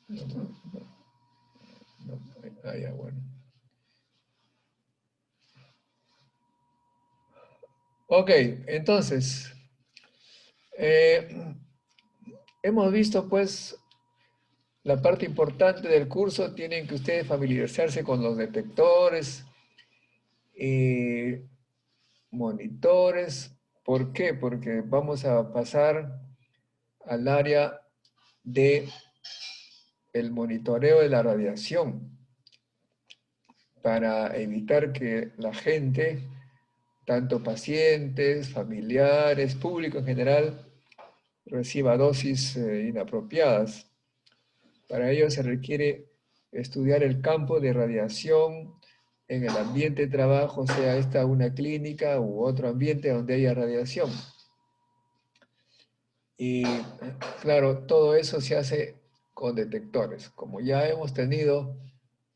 No, ya, bueno. Ok, entonces, eh, hemos visto pues la parte importante del curso. Tienen que ustedes familiarizarse con los detectores, eh, monitores. ¿Por qué? Porque vamos a pasar al área de el monitoreo de la radiación para evitar que la gente, tanto pacientes, familiares, público en general, reciba dosis inapropiadas. Para ello se requiere estudiar el campo de radiación en el ambiente de trabajo, sea esta una clínica u otro ambiente donde haya radiación. Y claro, todo eso se hace con detectores. Como ya hemos tenido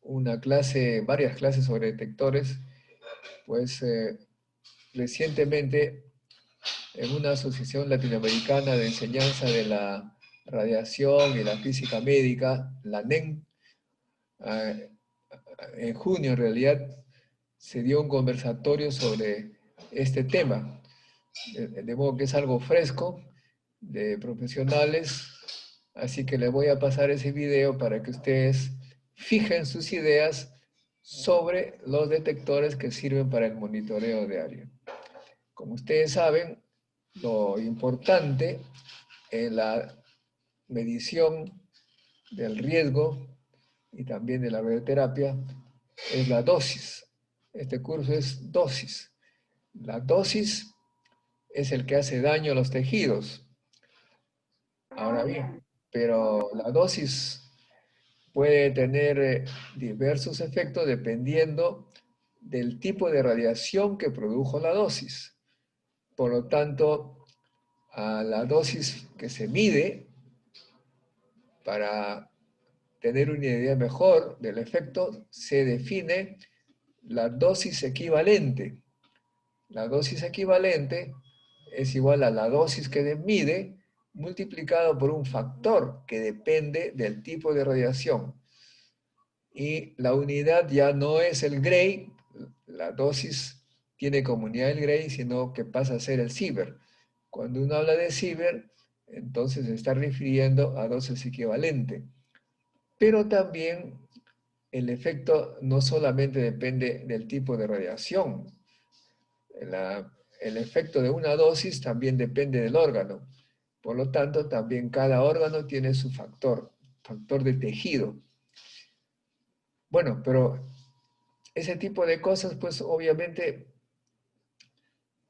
una clase, varias clases sobre detectores, pues recientemente en una asociación latinoamericana de enseñanza de la radiación y la física médica, la NEM, en junio en realidad se dio un conversatorio sobre este tema, de modo que es algo fresco, de profesionales, así que les voy a pasar ese video para que ustedes fijen sus ideas sobre los detectores que sirven para el monitoreo diario. Como ustedes saben, lo importante en la medición del riesgo y también de la radioterapia es la dosis. Este curso es dosis. La dosis es el que hace daño a los tejidos. Ahora bien, pero la dosis puede tener diversos efectos dependiendo del tipo de radiación que produjo la dosis. Por lo tanto, a la dosis que se mide para tener una idea mejor del efecto, se define la dosis equivalente. La dosis equivalente es igual a la dosis que mide multiplicado por un factor que depende del tipo de radiación. Y la unidad ya no es el Gray, la dosis tiene como unidad el Gray, sino que pasa a ser el Siever. Cuando uno habla de Siever, entonces se está refiriendo a dosis equivalente. Pero también el efecto no solamente depende del tipo de radiación. El efecto de una dosis también depende del órgano. Por lo tanto, también cada órgano tiene su factor de tejido. Bueno, pero ese tipo de cosas, pues obviamente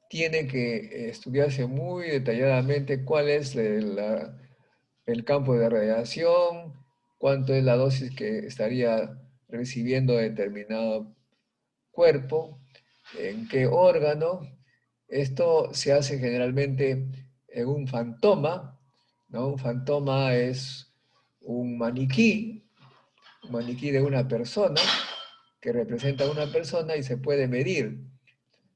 tiene que estudiarse muy detalladamente cuál es el campo de radiación, cuánto es la dosis que estaría recibiendo determinado cuerpo, en qué órgano. Esto se hace generalmente en un fantoma, ¿no? Un fantoma es un maniquí de una persona que representa a una persona y se puede medir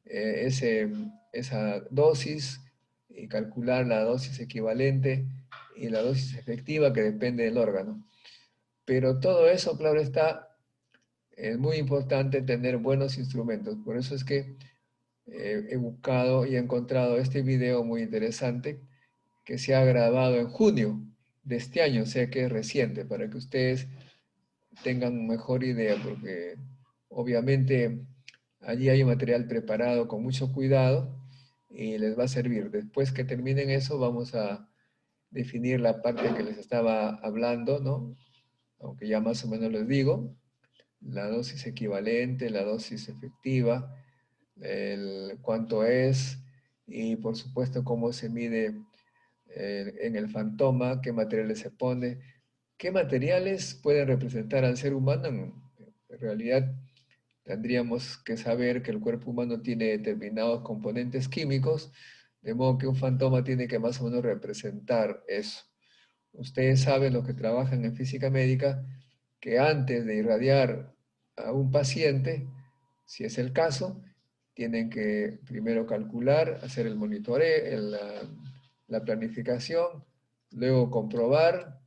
esa dosis y calcular la dosis equivalente y la dosis efectiva que depende del órgano. Pero todo eso, claro está, es muy importante tener buenos instrumentos. Por eso es que he buscado y he encontrado este video muy interesante que se ha grabado en junio de este año, o sea que es reciente, para que ustedes tengan mejor idea, porque obviamente allí hay un material preparado con mucho cuidado y les va a servir. Después que terminen eso, vamos a definir la parte que les estaba hablando, ¿no? Aunque ya más o menos les digo, la dosis equivalente, la dosis efectiva, cuánto es y por supuesto cómo se mide en el fantoma, qué materiales se pone, qué materiales pueden representar al ser humano. En realidad tendríamos que saber que el cuerpo humano tiene determinados componentes químicos, de modo que un fantoma tiene que más o menos representar eso. Ustedes saben, los que trabajan en física médica, que antes de irradiar a un paciente, si es el caso, tienen que primero calcular, hacer el monitoreo, la planificación, luego comprobar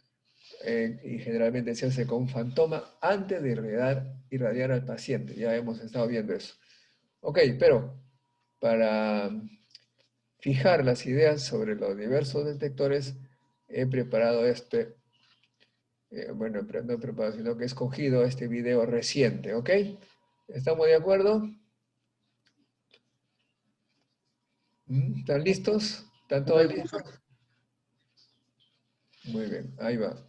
y generalmente se hace con un fantoma antes de irradiar al paciente. Ya hemos estado viendo eso. Ok, pero para fijar las ideas sobre los diversos detectores, he preparado bueno, no he preparado, sino que he escogido este video reciente, ¿ok? ¿Estamos de acuerdo? ¿Están listos? ¿Están todos listos? Muy bien, ahí va.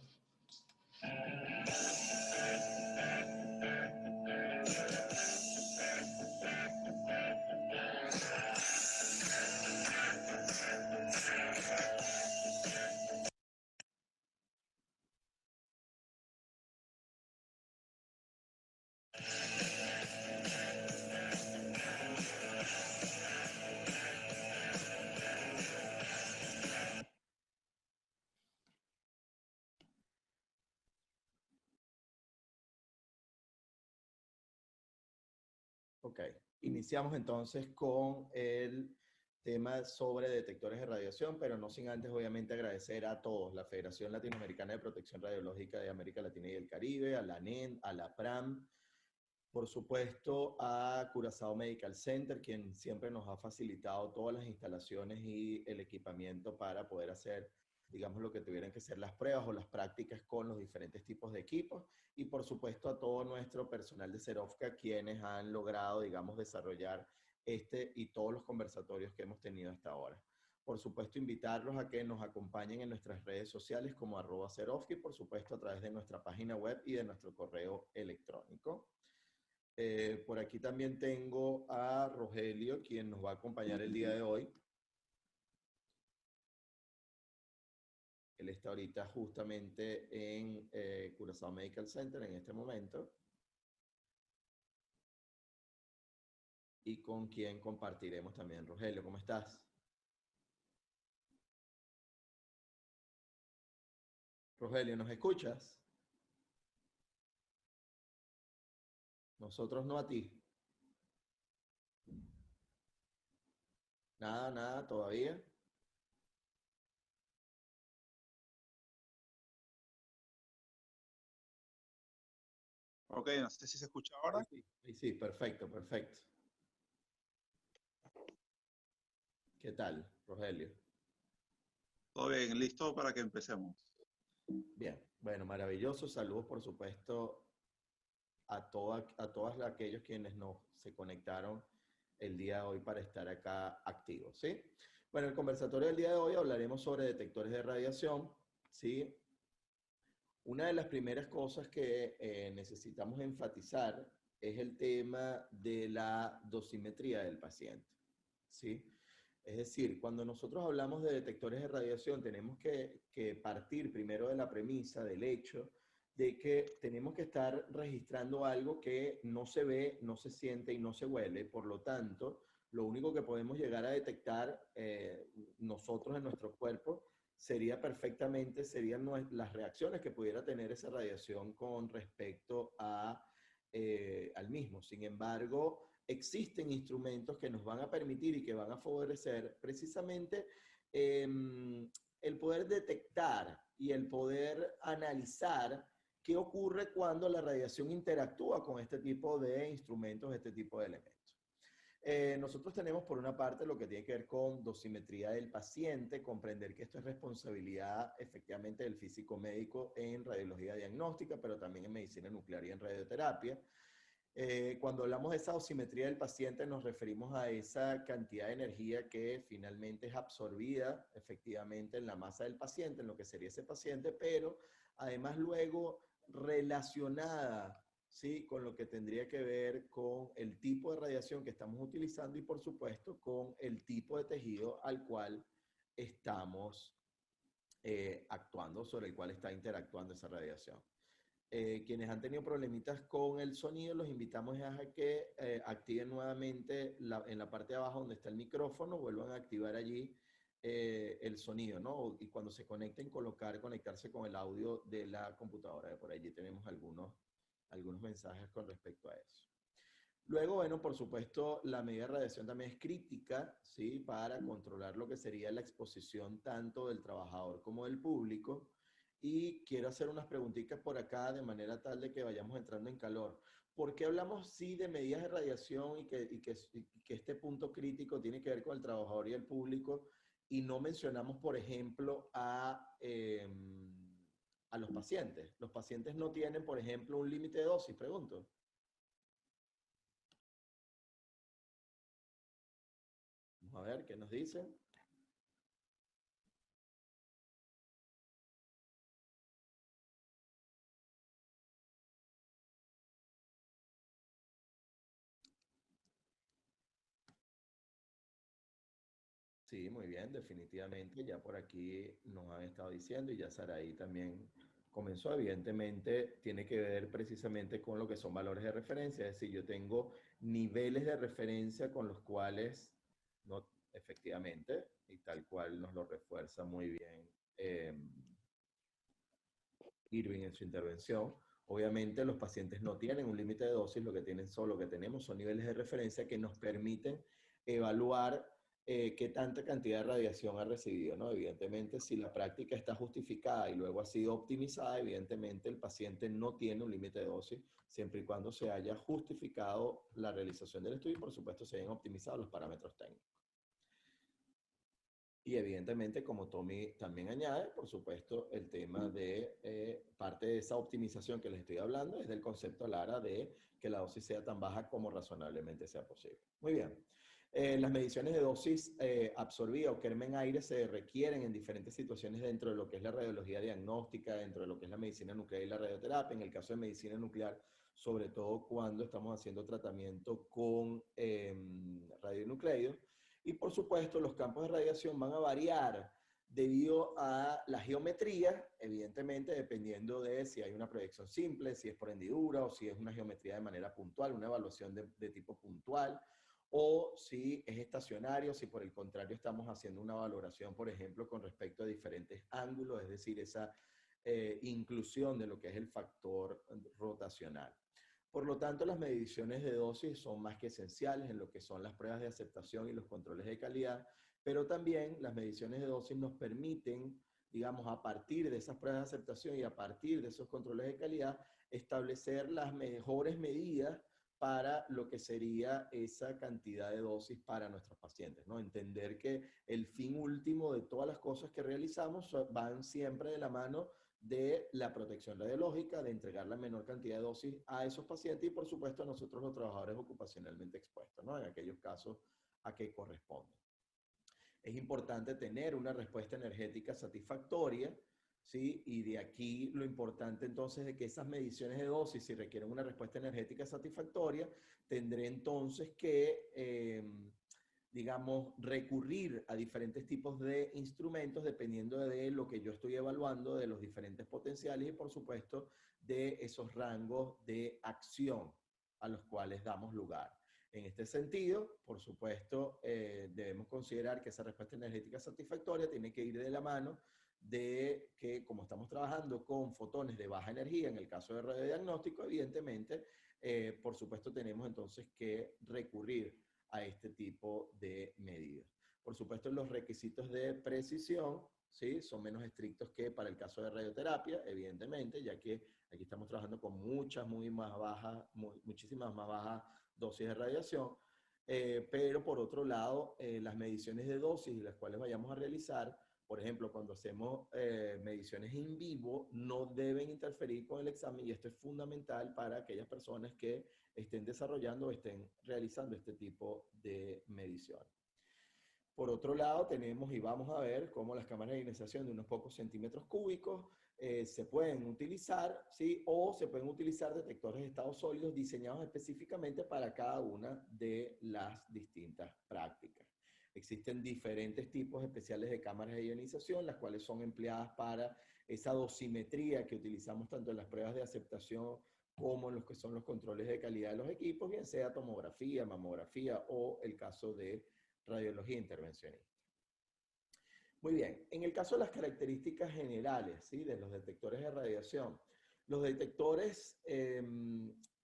Ok, iniciamos entonces con el tema sobre detectores de radiación, pero no sin antes obviamente agradecer a todos, la Federación Latinoamericana de Protección Radiológica de América Latina y el Caribe, a la ANEN, a la PRAM, por supuesto a Curazao Medical Center, quien siempre nos ha facilitado todas las instalaciones y el equipamiento para poder hacer, digamos, lo que tuvieran que ser las pruebas o las prácticas con los diferentes tipos de equipos. Y por supuesto a todo nuestro personal de Serofca, quienes han logrado, digamos, desarrollar este y todos los conversatorios que hemos tenido hasta ahora. Por supuesto, invitarlos a que nos acompañen en nuestras redes sociales como @Serofka y por supuesto a través de nuestra página web y de nuestro correo electrónico. Por aquí también tengo a Rogelio, quien nos va a acompañar el día de hoy. Él está ahorita justamente en Curazao Medical Center en este momento. Y con quien compartiremos también. Rogelio, ¿cómo estás? Rogelio, ¿nos escuchas? Nosotros no a ti. Nada, nada, todavía. Ok, no sé si se escucha Sí, ahora. sí, sí, perfecto, perfecto. ¿Qué tal, Rogelio? Todo bien, listo para que empecemos. Bien, bueno, maravilloso. Saludos, por supuesto, a todos aquellos quienes se conectaron el día de hoy para estar acá activos, ¿sí? Bueno, el conversatorio del día de hoy hablaremos sobre detectores de radiación, ¿sí? Una de las primeras cosas que necesitamos enfatizar es el tema de la dosimetría del paciente, ¿sí? Es decir, cuando nosotros hablamos de detectores de radiación, tenemos que partir primero de la premisa, del hecho, de que tenemos que estar registrando algo que no se ve, no se siente y no se huele. Por lo tanto, lo único que podemos llegar a detectar nosotros en nuestro cuerpo serían las reacciones que pudiera tener esa radiación con respecto al mismo. Sin embargo, existen instrumentos que nos van a permitir y que van a favorecer precisamente eh, el poder detectar y el poder analizar qué ocurre cuando la radiación interactúa con este tipo de instrumentos, este tipo de elementos. Nosotros tenemos por una parte lo que tiene que ver con dosimetría del paciente, comprender que esto es responsabilidad efectivamente del físico médico en radiología diagnóstica, pero también en medicina nuclear y en radioterapia. Cuando hablamos de esa dosimetría del paciente nos referimos a esa cantidad de energía que finalmente es absorbida efectivamente en la masa del paciente, en lo que sería ese paciente, pero además luego relacionada, ¿sí?, con lo que tendría que ver con el tipo de radiación que estamos utilizando y por supuesto con el tipo de tejido al cual estamos actuando, sobre el cual está interactuando esa radiación. Quienes han tenido problemitas con el sonido, los invitamos a que activen nuevamente en la parte de abajo donde está el micrófono, vuelvan a activar allí el sonido, ¿no? Y cuando se conecten, conectarse con el audio de la computadora. Por allí tenemos algunos mensajes con respecto a eso. Luego, bueno, por supuesto, la medida de radiación también es crítica, ¿sí?, para controlar lo que sería la exposición tanto del trabajador como del público. y quiero hacer unas preguntitas por acá de manera tal de que vayamos entrando en calor. ¿Por qué hablamos sí de medidas de radiación y que este punto crítico tiene que ver con el trabajador y el público y no mencionamos, por ejemplo, a los pacientes? Los pacientes no tienen, por ejemplo, un límite de dosis, pregunto. Vamos a ver qué nos dicen. Sí, muy bien, definitivamente. Ya por aquí nos han estado diciendo y ya Saraí también comenzó. Evidentemente, tiene que ver precisamente con lo que son valores de referencia. Es decir, yo tengo niveles de referencia con los cuales, no, efectivamente, y tal cual nos lo refuerza muy bien Irving en su intervención. Obviamente, los pacientes no tienen un límite de dosis, lo que tienen solo, lo que tenemos son niveles de referencia que nos permiten evaluar qué tanta cantidad de radiación ha recibido, ¿no? Evidentemente, si la práctica está justificada y luego ha sido optimizada, evidentemente el paciente no tiene un límite de dosis, siempre y cuando se haya justificado la realización del estudio y, por supuesto, se hayan optimizado los parámetros técnicos. Y evidentemente, como Tommy también añade, por supuesto, el tema de parte de esa optimización que les estoy hablando es del concepto LARA de que la dosis sea tan baja como razonablemente sea posible. Muy bien. Las mediciones de dosis absorbida o Kerman aire se requieren en diferentes situaciones dentro de lo que es la radiología diagnóstica, dentro de lo que es la medicina nuclear y la radioterapia. En el caso de medicina nuclear, sobre todo cuando estamos haciendo tratamiento con radionucleidos. Y por supuesto, los campos de radiación van a variar debido a la geometría, evidentemente dependiendo de si hay una proyección simple, si es por hendidura o si es una geometría de manera puntual, una evaluación de tipo puntual, o si es estacionario, si por el contrario estamos haciendo una valoración, por ejemplo, con respecto a diferentes ángulos, es decir, esa inclusión de lo que es el factor rotacional. Por lo tanto, las mediciones de dosis son más que esenciales en lo que son las pruebas de aceptación y los controles de calidad, pero también las mediciones de dosis nos permiten, digamos, a partir de esas pruebas de aceptación y a partir de esos controles de calidad, establecer las mejores medidas para lo que sería esa cantidad de dosis para nuestros pacientes, ¿no? Entender que el fin último de todas las cosas que realizamos van siempre de la mano de la protección radiológica, de entregar la menor cantidad de dosis a esos pacientes y, por supuesto, a nosotros los trabajadores ocupacionalmente expuestos, ¿no? En aquellos casos a que corresponde. Es importante tener una respuesta energética satisfactoria, ¿sí? Y de aquí lo importante entonces de que esas mediciones de dosis, si requieren una respuesta energética satisfactoria, tendré entonces que digamos, recurrir a diferentes tipos de instrumentos dependiendo de lo que yo estoy evaluando, de los diferentes potenciales y, por supuesto, de esos rangos de acción a los cuales damos lugar. En este sentido, por supuesto, debemos considerar que esa respuesta energética satisfactoria tiene que ir de la mano de que, como estamos trabajando con fotones de baja energía, en el caso de radiodiagnóstico, evidentemente, por supuesto, tenemos entonces que recurrir a este tipo de medidas. Por supuesto, los requisitos de precisión, ¿sí? Son menos estrictos que para el caso de radioterapia, evidentemente, ya que aquí estamos trabajando con muchísimas más bajas dosis de radiación, pero por otro lado, las mediciones de dosis las cuales vayamos a realizar, por ejemplo, cuando hacemos mediciones in vivo, no deben interferir con el examen y esto es fundamental para aquellas personas que estén desarrollando o estén realizando este tipo de medición. Por otro lado, tenemos y vamos a ver cómo las cámaras de ionización de unos pocos centímetros cúbicos se pueden utilizar, ¿sí? O se pueden utilizar detectores de estados sólidos diseñados específicamente para cada una de las distintas prácticas. Existen diferentes tipos especiales de cámaras de ionización, las cuales son empleadas para esa dosimetría que utilizamos tanto en las pruebas de aceptación como en los que son los controles de calidad de los equipos, bien sea tomografía, mamografía o el caso de radiología intervencionista. Muy bien, en el caso de las características generales, ¿sí? De los detectores de radiación, los detectores,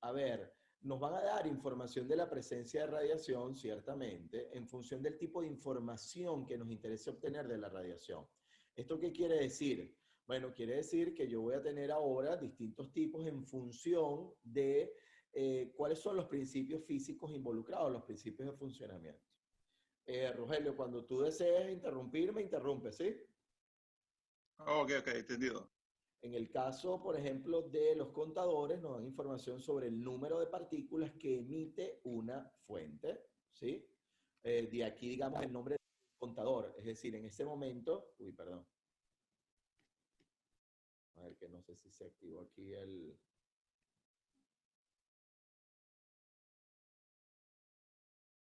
a ver, nos van a dar información de la presencia de radiación, ciertamente, en función del tipo de información que nos interese obtener de la radiación. ¿Esto qué quiere decir? Bueno, quiere decir que yo voy a tener ahora distintos tipos en función de cuáles son los principios físicos involucrados, los principios de funcionamiento. Rogelio, cuando tú desees interrumpirme, interrumpe, ¿sí? Ok, ok, entendido. En el caso, por ejemplo, de los contadores, nos dan información sobre el número de partículas que emite una fuente, ¿sí? De aquí, digamos, el nombre del contador. Es decir, en este momento, uy, perdón. A ver, que no sé si se activó aquí el...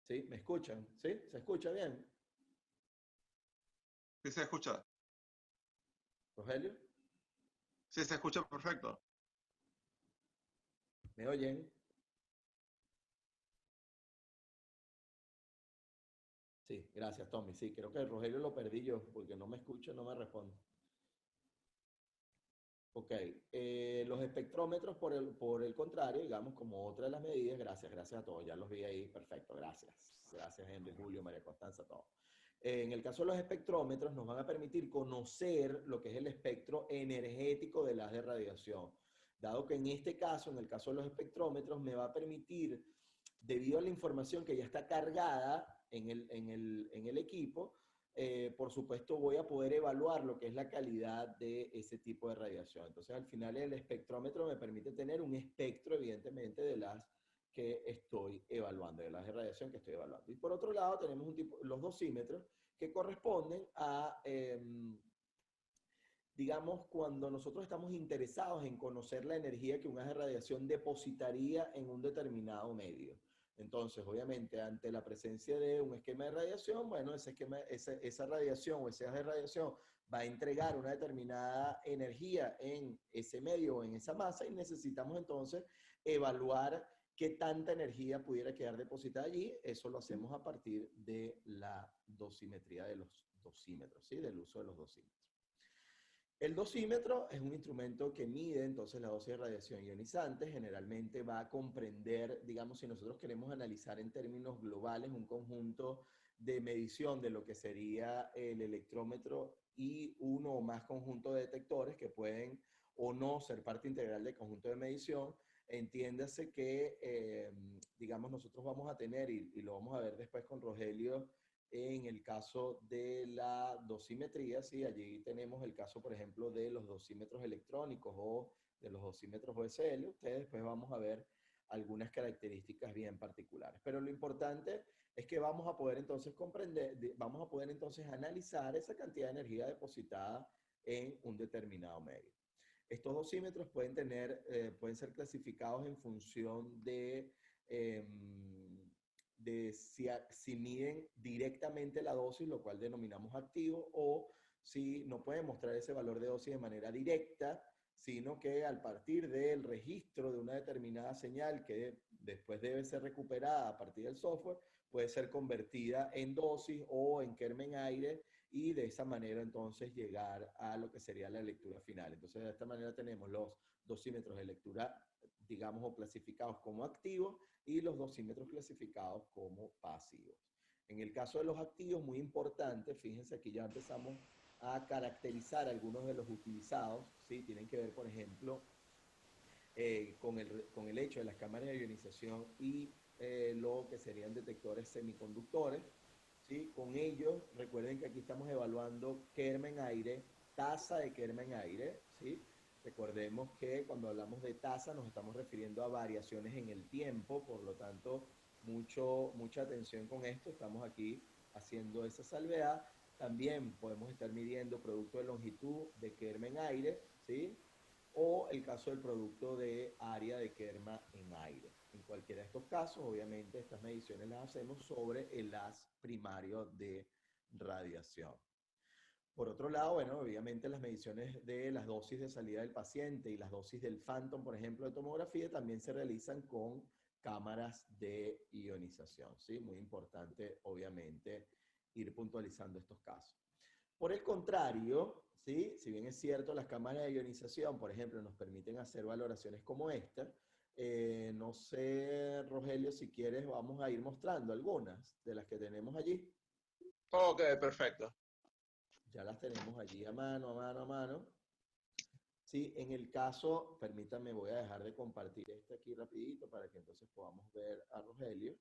¿Sí? ¿Me escuchan? ¿Sí? ¿Se escucha bien? ¿Sí se escucha? ¿Rogelio? Sí, se escucha perfecto. ¿Me oyen? Sí, gracias, Tommy. Sí, creo que el Rogelio lo perdí yo, porque no me escucha, no me responde. Ok, los espectrómetros, por el contrario, digamos, como otra de las medidas, gracias a todos, ya los vi ahí, perfecto, gracias. Gracias, Henry, Julio, María Constanza, todos. En el caso de los espectrómetros, nos van a permitir conocer lo que es el espectro energético de las de radiación. Dado que en este caso, en el caso de los espectrómetros, me va a permitir, debido a la información que ya está cargada en el equipo, por supuesto voy a poder evaluar lo que es la calidad de ese tipo de radiación. Entonces, al final el espectrómetro me permite tener un espectro, evidentemente, de las que estoy evaluando, de las de radiación que estoy evaluando. Y por otro lado, tenemos los dosímetros que corresponden a, digamos, cuando nosotros estamos interesados en conocer la energía que un haz de radiación depositaría en un determinado medio. Entonces, obviamente, ante la presencia de un esquema de radiación, bueno, esa radiación o ese haz de radiación va a entregar una determinada energía en ese medio o en esa masa y necesitamos entonces evaluar qué tanta energía pudiera quedar depositada allí. Eso lo hacemos a partir de la dosimetría de los dosímetros, ¿sí? Del uso de los dosímetros. El dosímetro es un instrumento que mide entonces la dosis de radiación ionizante. Generalmente va a comprender, digamos, si nosotros queremos analizar en términos globales un conjunto de medición de lo que sería el electrómetro y uno o más conjuntos de detectores que pueden o no ser parte integral del conjunto de medición. Entiéndase que, digamos, nosotros vamos a tener, y lo vamos a ver después con Rogelio, en el caso de la dosimetría, sí, allí tenemos el caso, por ejemplo, de los dosímetros electrónicos o de los dosímetros OSL. Ustedes después vamos a ver algunas características bien particulares. Pero lo importante es que vamos a poder entonces comprender, vamos a poder entonces analizar esa cantidad de energía depositada en un determinado medio. Estos dosímetros pueden ser clasificados en función de si miden directamente la dosis, lo cual denominamos activo, o si no pueden mostrar ese valor de dosis de manera directa, sino que al partir del registro de una determinada señal que después debe ser recuperada a partir del software, puede ser convertida en dosis o en Kerman-Aire y de esa manera entonces llegar a lo que sería la lectura final. Entonces de esta manera tenemos los dosímetros de lectura, digamos, o clasificados como activos y los dosímetros clasificados como pasivos. En el caso de los activos, muy importante, fíjense aquí ya empezamos a caracterizar algunos de los utilizados, ¿sí? Tienen que ver, por ejemplo, con el hecho de las cámaras de ionización y lo que serían detectores semiconductores, ¿sí? Con ellos, recuerden que aquí estamos evaluando Kerman-Aire, tasa de Kerman-Aire, ¿sí? Recordemos que cuando hablamos de tasa nos estamos refiriendo a variaciones en el tiempo, por lo tanto, mucha atención con esto. Estamos aquí haciendo esa salvedad. También podemos estar midiendo producto de longitud de Kerman-Aire, ¿sí? O el caso del producto de área de Kerman en aire. En cualquiera de estos casos, obviamente, estas mediciones las hacemos sobre el haz primario de radiación. Por otro lado, bueno, obviamente las mediciones de las dosis de salida del paciente y las dosis del Phantom, por ejemplo, de tomografía, también se realizan con cámaras de ionización, ¿sí? Muy importante, obviamente, ir puntualizando estos casos. Por el contrario, ¿sí? Si bien es cierto, las cámaras de ionización, por ejemplo, nos permiten hacer valoraciones como esta, no sé, Rogelio, si quieres, vamos a ir mostrando algunas de las que tenemos allí. Ok, perfecto. Ya las tenemos allí a mano, a mano, a mano. Sí, en el caso, permítame, voy a dejar de compartir este aquí rapidito para que entonces podamos ver a Rogelio.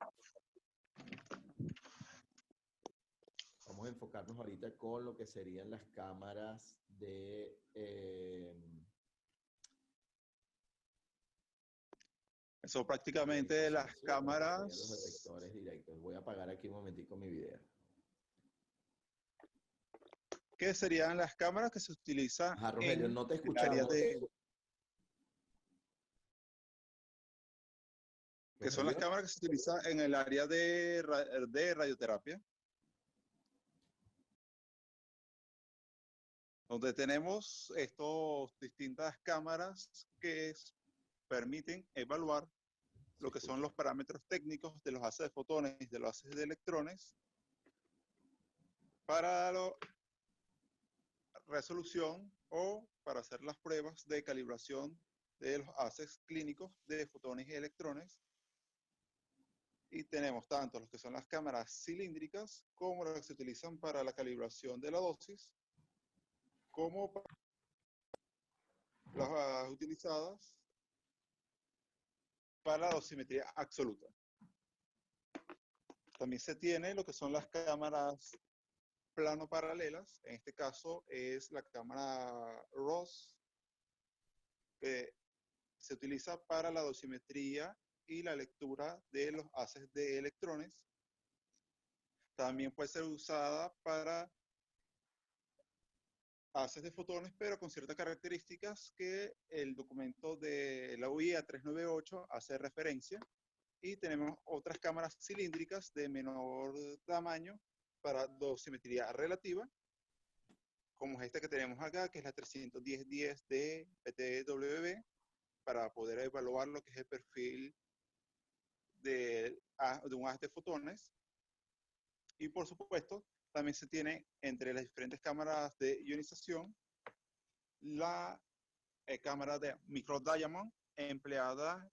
Vamos a enfocarnos ahorita con lo que serían las cámaras de... Eso prácticamente Identificación, las ¿sí? Lo que serían los cámaras, detectores directos. Voy a apagar aquí un momentico mi video. ¿qué serían las cámaras que se utilizan Ajá, Rogelio, en no te el área escuchamos. de, que son las Rogelio. cámaras que se utilizan en el área de radioterapia, donde tenemos estas distintas cámaras que permiten evaluar Se lo que son escucha. los parámetros técnicos de los haces de fotones y de los haces de electrones para la resolución o para hacer las pruebas de calibración de los haces clínicos de fotones y electrones. Y tenemos tanto los que son las cámaras cilíndricas como las que se utilizan para la calibración de la dosis, como las utilizadas para la dosimetría absoluta. También se tiene lo que son las cámaras plano paralelas. En este caso es la cámara ROS, que se utiliza para la dosimetría y la lectura de los haces de electrones. También puede ser usada para haces de fotones, pero con ciertas características que el documento de la UIA 398 hace referencia. Y tenemos otras cámaras cilíndricas de menor tamaño para dosimetría relativa, como es esta que tenemos acá, que es la 31010 de PTWB, para poder evaluar lo que es el perfil de un haz de fotones. Y por supuesto, también se tiene entre las diferentes cámaras de ionización la cámara de microdiamond, empleada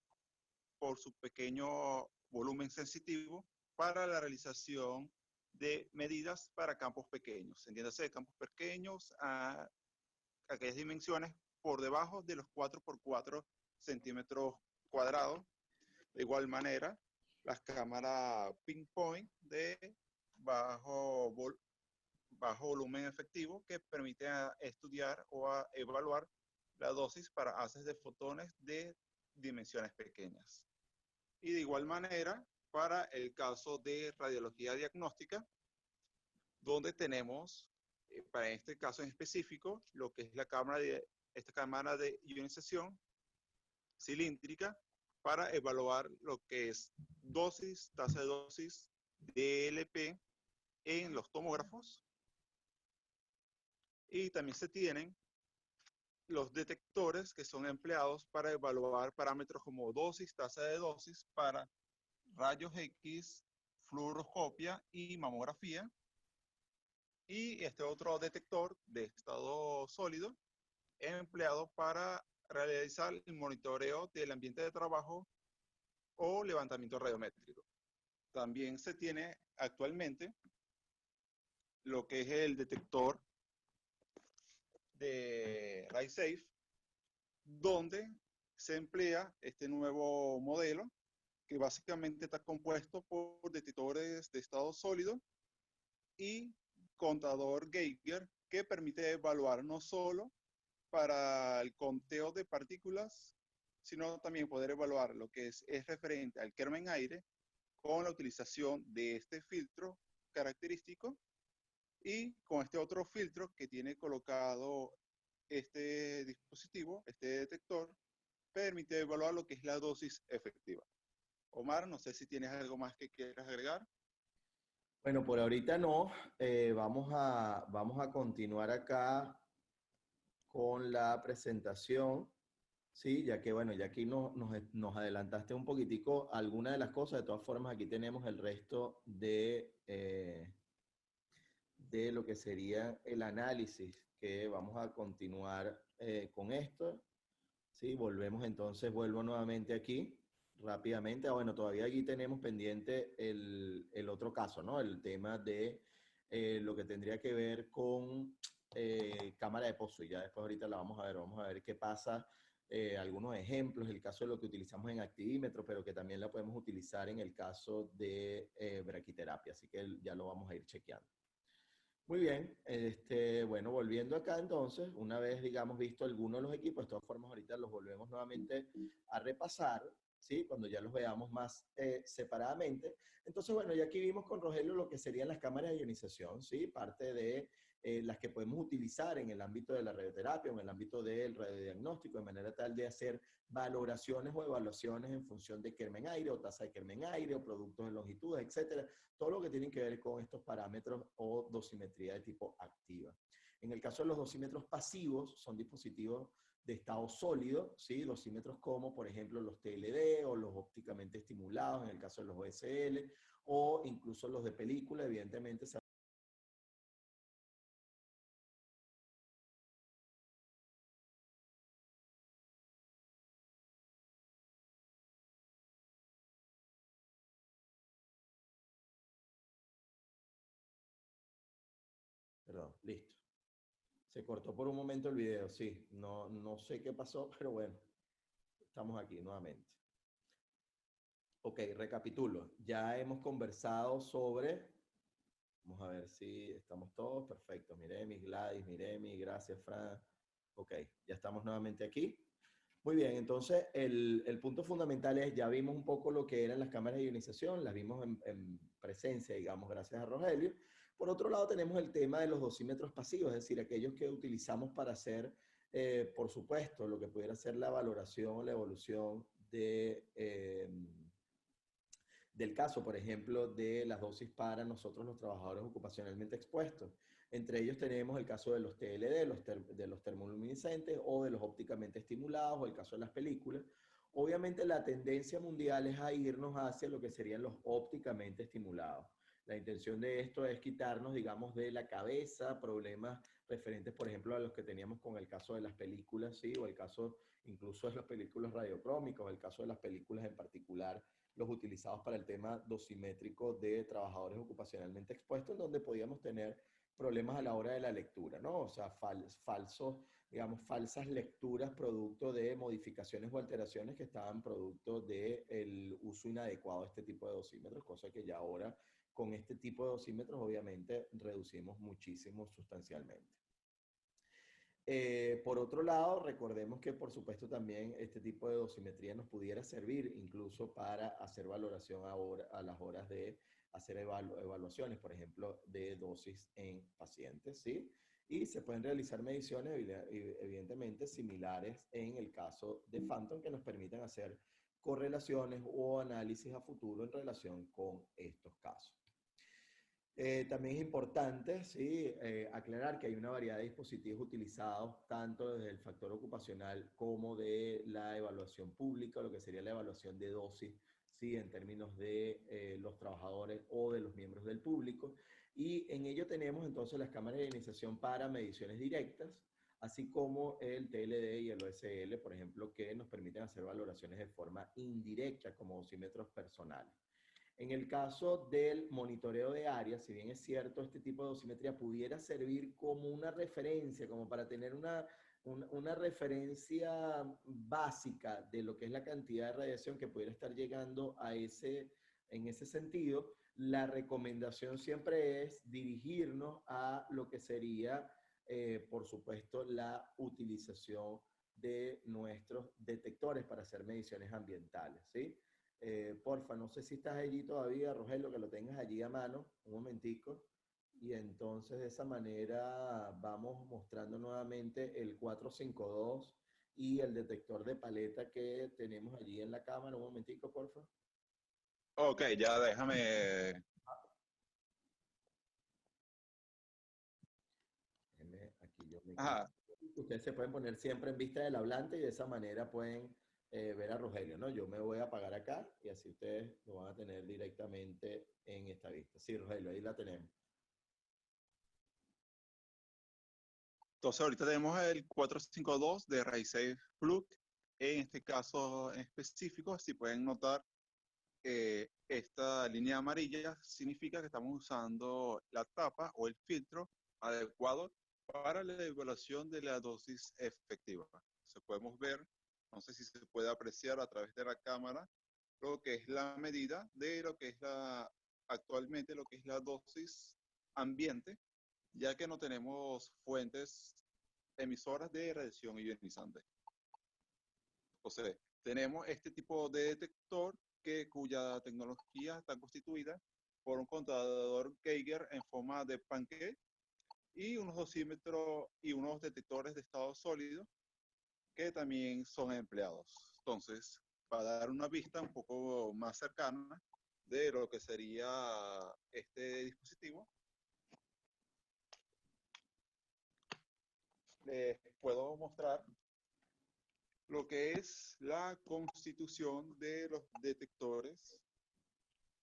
por su pequeño volumen sensitivo para la realización de medidas para campos pequeños. Entiéndase, de campos pequeños a aquellas dimensiones por debajo de los 4 por 4 centímetros cuadrados. De igual manera, las cámaras pinpoint de bajo volumen efectivo que permite estudiar o evaluar la dosis para haces de fotones de dimensiones pequeñas. Y de igual manera, para el caso de radiología diagnóstica, donde tenemos, para este caso en específico, lo que es esta cámara de ionización cilíndrica para evaluar lo que es dosis, tasa de dosis de DLP en los tomógrafos. Y también se tienen los detectores que son empleados para evaluar parámetros como dosis, tasa de dosis para rayos X, fluoroscopia y mamografía. Y este otro detector de estado sólido es empleado para realizar el monitoreo del ambiente de trabajo o levantamiento radiométrico. También se tiene actualmente lo que es el detector de RaySafe, donde se emplea este nuevo modelo que básicamente está compuesto por detectores de estado sólido y contador Geiger, que permite evaluar no solo para el conteo de partículas, sino también poder evaluar lo que es referente al Kerman-aire con la utilización de este filtro característico y con este otro filtro que tiene colocado este dispositivo, este detector, permite evaluar lo que es la dosis efectiva. Omar, no sé si tienes algo más que quieras agregar. Bueno, por ahorita no. Vamos a continuar acá con la presentación. Sí, ya que bueno, ya aquí nos adelantaste un poquitico algunas de las cosas. De todas formas, aquí tenemos el resto de lo que sería el análisis, que vamos a continuar con esto. Sí, volvemos entonces, vuelvo nuevamente aquí rápidamente. Bueno, todavía aquí tenemos pendiente el otro caso, ¿no? El tema de lo que tendría que ver con cámara de pozo, y ya después ahorita la vamos a ver qué pasa, algunos ejemplos, el caso de lo que utilizamos en activímetro, pero que también la podemos utilizar en el caso de braquiterapia, así que ya lo vamos a ir chequeando. Muy bien, bueno, volviendo acá entonces, una vez, digamos, visto algunos de los equipos, de todas formas ahorita los volvemos nuevamente a repasar, ¿sí? Cuando ya los veamos más separadamente. Entonces, bueno, ya aquí vimos con Rogelio lo que serían las cámaras de ionización, ¿sí? Parte de las que podemos utilizar en el ámbito de la radioterapia o en el ámbito del radiodiagnóstico, de manera tal de hacer valoraciones o evaluaciones en función de Kerman aire o tasa de Kerman aire o productos de longitudes, etcétera. Todo lo que tiene que ver con estos parámetros o dosimetría de tipo activa. En el caso de los dosímetros pasivos, son dispositivos de estado sólido, ¿sí? Dosímetros como, por ejemplo, los TLD o los ópticamente estimulados, en el caso de los OSL, o incluso los de película, evidentemente. Perdón, listo. Se cortó por un momento el video, sí. No sé qué pasó, pero bueno, estamos aquí nuevamente. Ok, recapitulo. Ya hemos conversado sobre... Vamos a ver si estamos todos. Perfecto. Miremi, Gladys, Miremi, gracias, Fran. Ok, ya estamos nuevamente aquí. Muy bien, entonces el punto fundamental es, ya vimos un poco lo que eran las cámaras de ionización, las vimos en presencia, digamos, gracias a Rogelio. Por otro lado, tenemos el tema de los dosímetros pasivos, es decir, aquellos que utilizamos para hacer, por supuesto, lo que pudiera ser la valoración o la evolución del caso, por ejemplo, de las dosis para nosotros los trabajadores ocupacionalmente expuestos. Entre ellos tenemos el caso de los TLD, de los termoluminiscentes o de los ópticamente estimulados, o el caso de las películas. Obviamente la tendencia mundial es a irnos hacia lo que serían los ópticamente estimulados. La intención de esto es quitarnos, digamos, de la cabeza problemas referentes, por ejemplo, a los que teníamos con el caso de las películas, ¿sí? O el caso incluso de las películas radiocrómicas, o el caso de las películas en particular, los utilizados para el tema dosimétrico de trabajadores ocupacionalmente expuestos, en donde podíamos tener problemas a la hora de la lectura, ¿no? O sea, falsas lecturas producto de modificaciones o alteraciones que estaban producto del uso inadecuado de este tipo de dosímetros, cosa que ya ahora con este tipo de dosímetros obviamente reducimos muchísimo sustancialmente. Por otro lado, recordemos que por supuesto también este tipo de dosimetría nos pudiera servir incluso para hacer valoración a las horas de hacer evaluaciones, por ejemplo, de dosis en pacientes, ¿sí? Y se pueden realizar mediciones evidentemente similares en el caso de Phantom que nos permitan hacer correlaciones o análisis a futuro en relación con estos casos. También es importante, ¿sí? Aclarar que hay una variedad de dispositivos utilizados tanto desde el factor ocupacional como de la evaluación pública, lo que sería la evaluación de dosis, ¿sí? En términos de los trabajadores o de los miembros del público. Y en ello tenemos entonces las cámaras de ionización para mediciones directas, así como el TLD y el OSL, por ejemplo, que nos permiten hacer valoraciones de forma indirecta como dosímetros personales. En el caso del monitoreo de áreas, si bien es cierto, este tipo de dosimetría pudiera servir como una referencia, como para tener una referencia básica de lo que es la cantidad de radiación que pudiera estar llegando en ese sentido, la recomendación siempre es dirigirnos a lo que sería, por supuesto, la utilización de nuestros detectores para hacer mediciones ambientales, ¿sí? Porfa, no sé si estás allí todavía, Rogelio, que lo tengas allí a mano, un momentico. Y entonces de esa manera vamos mostrando nuevamente el 452 y el detector de paleta que tenemos allí en la cámara. Un momentico, porfa. Ok, ya déjame. Aquí yo me Ajá. Ustedes se pueden poner siempre en vista del hablante y de esa manera pueden ver a Rogelio, ¿no? Yo me voy a apagar acá y así ustedes lo van a tener directamente en esta vista. Sí, Rogelio, ahí la tenemos. Entonces ahorita tenemos el 452 de RaySafe Fluke. En este caso en específico, si pueden notar, esta línea amarilla significa que estamos usando la tapa o el filtro adecuado para la evaluación de la dosis efectiva. Se podemos ver, no sé si se puede apreciar a través de la cámara, lo que es la medida de lo que es actualmente lo que es la dosis ambiente, ya que no tenemos fuentes emisoras de radiación ionizante. Entonces, tenemos este tipo de detector cuya tecnología está constituida por un contador Geiger en forma de panqueque y unos dosímetros y unos detectores de estado sólido que también son empleados. Entonces, para dar una vista un poco más cercana de lo que sería este dispositivo, les puedo mostrar lo que es la constitución de los detectores.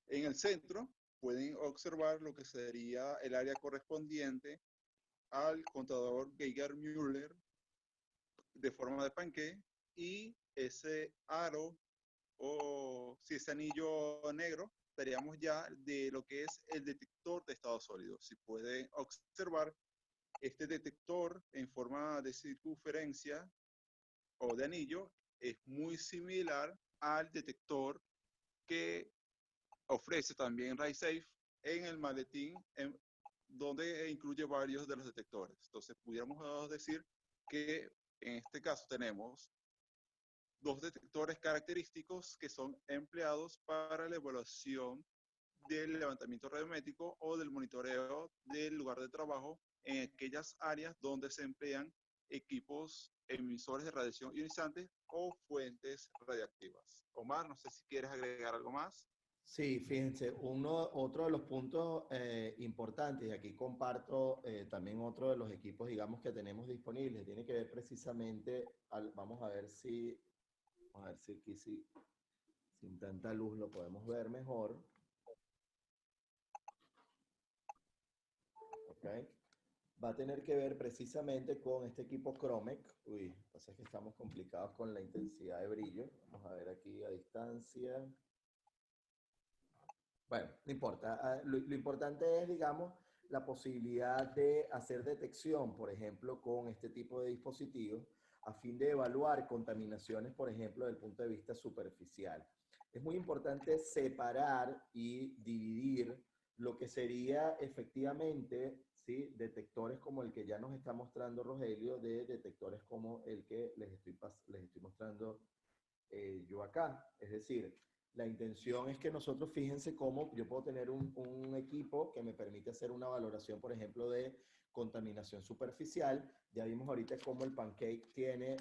En el centro pueden observar lo que sería el área correspondiente al contador Geiger-Müller de forma de panqué y ese aro o si ese anillo negro estaríamos ya de lo que es el detector de estado sólido. Si pueden observar este detector en forma de circunferencia o de anillo es muy similar al detector que ofrece también RaySafe en el maletín donde incluye varios de los detectores. Entonces pudiéramos decir que en este caso tenemos dos detectores característicos que son empleados para la evaluación del levantamiento radiométrico o del monitoreo del lugar de trabajo en aquellas áreas donde se emplean equipos emisores de radiación ionizante o fuentes radiactivas. Omar, no sé si quieres agregar algo más. Sí, fíjense, otro de los puntos importantes, y aquí comparto también otro de los equipos, digamos, que tenemos disponibles, tiene que ver precisamente, vamos a ver si aquí sí, sin tanta luz lo podemos ver mejor. ¿Ok? Va a tener que ver precisamente con este equipo Chromec. Uy, pasa que estamos complicados con la intensidad de brillo. Vamos a ver aquí a distancia. Bueno, no importa. Lo importante es, digamos, la posibilidad de hacer detección, por ejemplo, con este tipo de dispositivos, a fin de evaluar contaminaciones, por ejemplo, desde el punto de vista superficial. Es muy importante separar y dividir lo que sería efectivamente, ¿sí?, detectores como el que ya nos está mostrando Rogelio, de detectores como el que les estoy mostrando yo acá. Es decir, la intención es que nosotros, fíjense cómo yo puedo tener un equipo que me permite hacer una valoración, por ejemplo, de contaminación superficial. Ya vimos ahorita cómo el Pancake tiene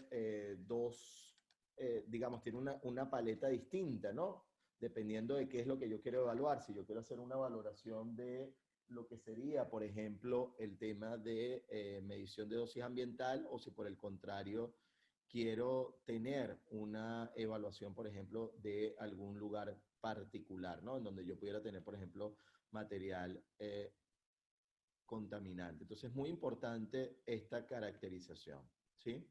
digamos, tiene una paleta distinta, ¿no? Dependiendo de qué es lo que yo quiero evaluar. Si yo quiero hacer una valoración de lo que sería, por ejemplo, el tema de medición de dosis ambiental, o si por el contrario quiero tener una evaluación, por ejemplo, de algún lugar particular, ¿no? En donde yo pudiera tener, por ejemplo, material contaminante. Entonces es muy importante esta caracterización, ¿sí?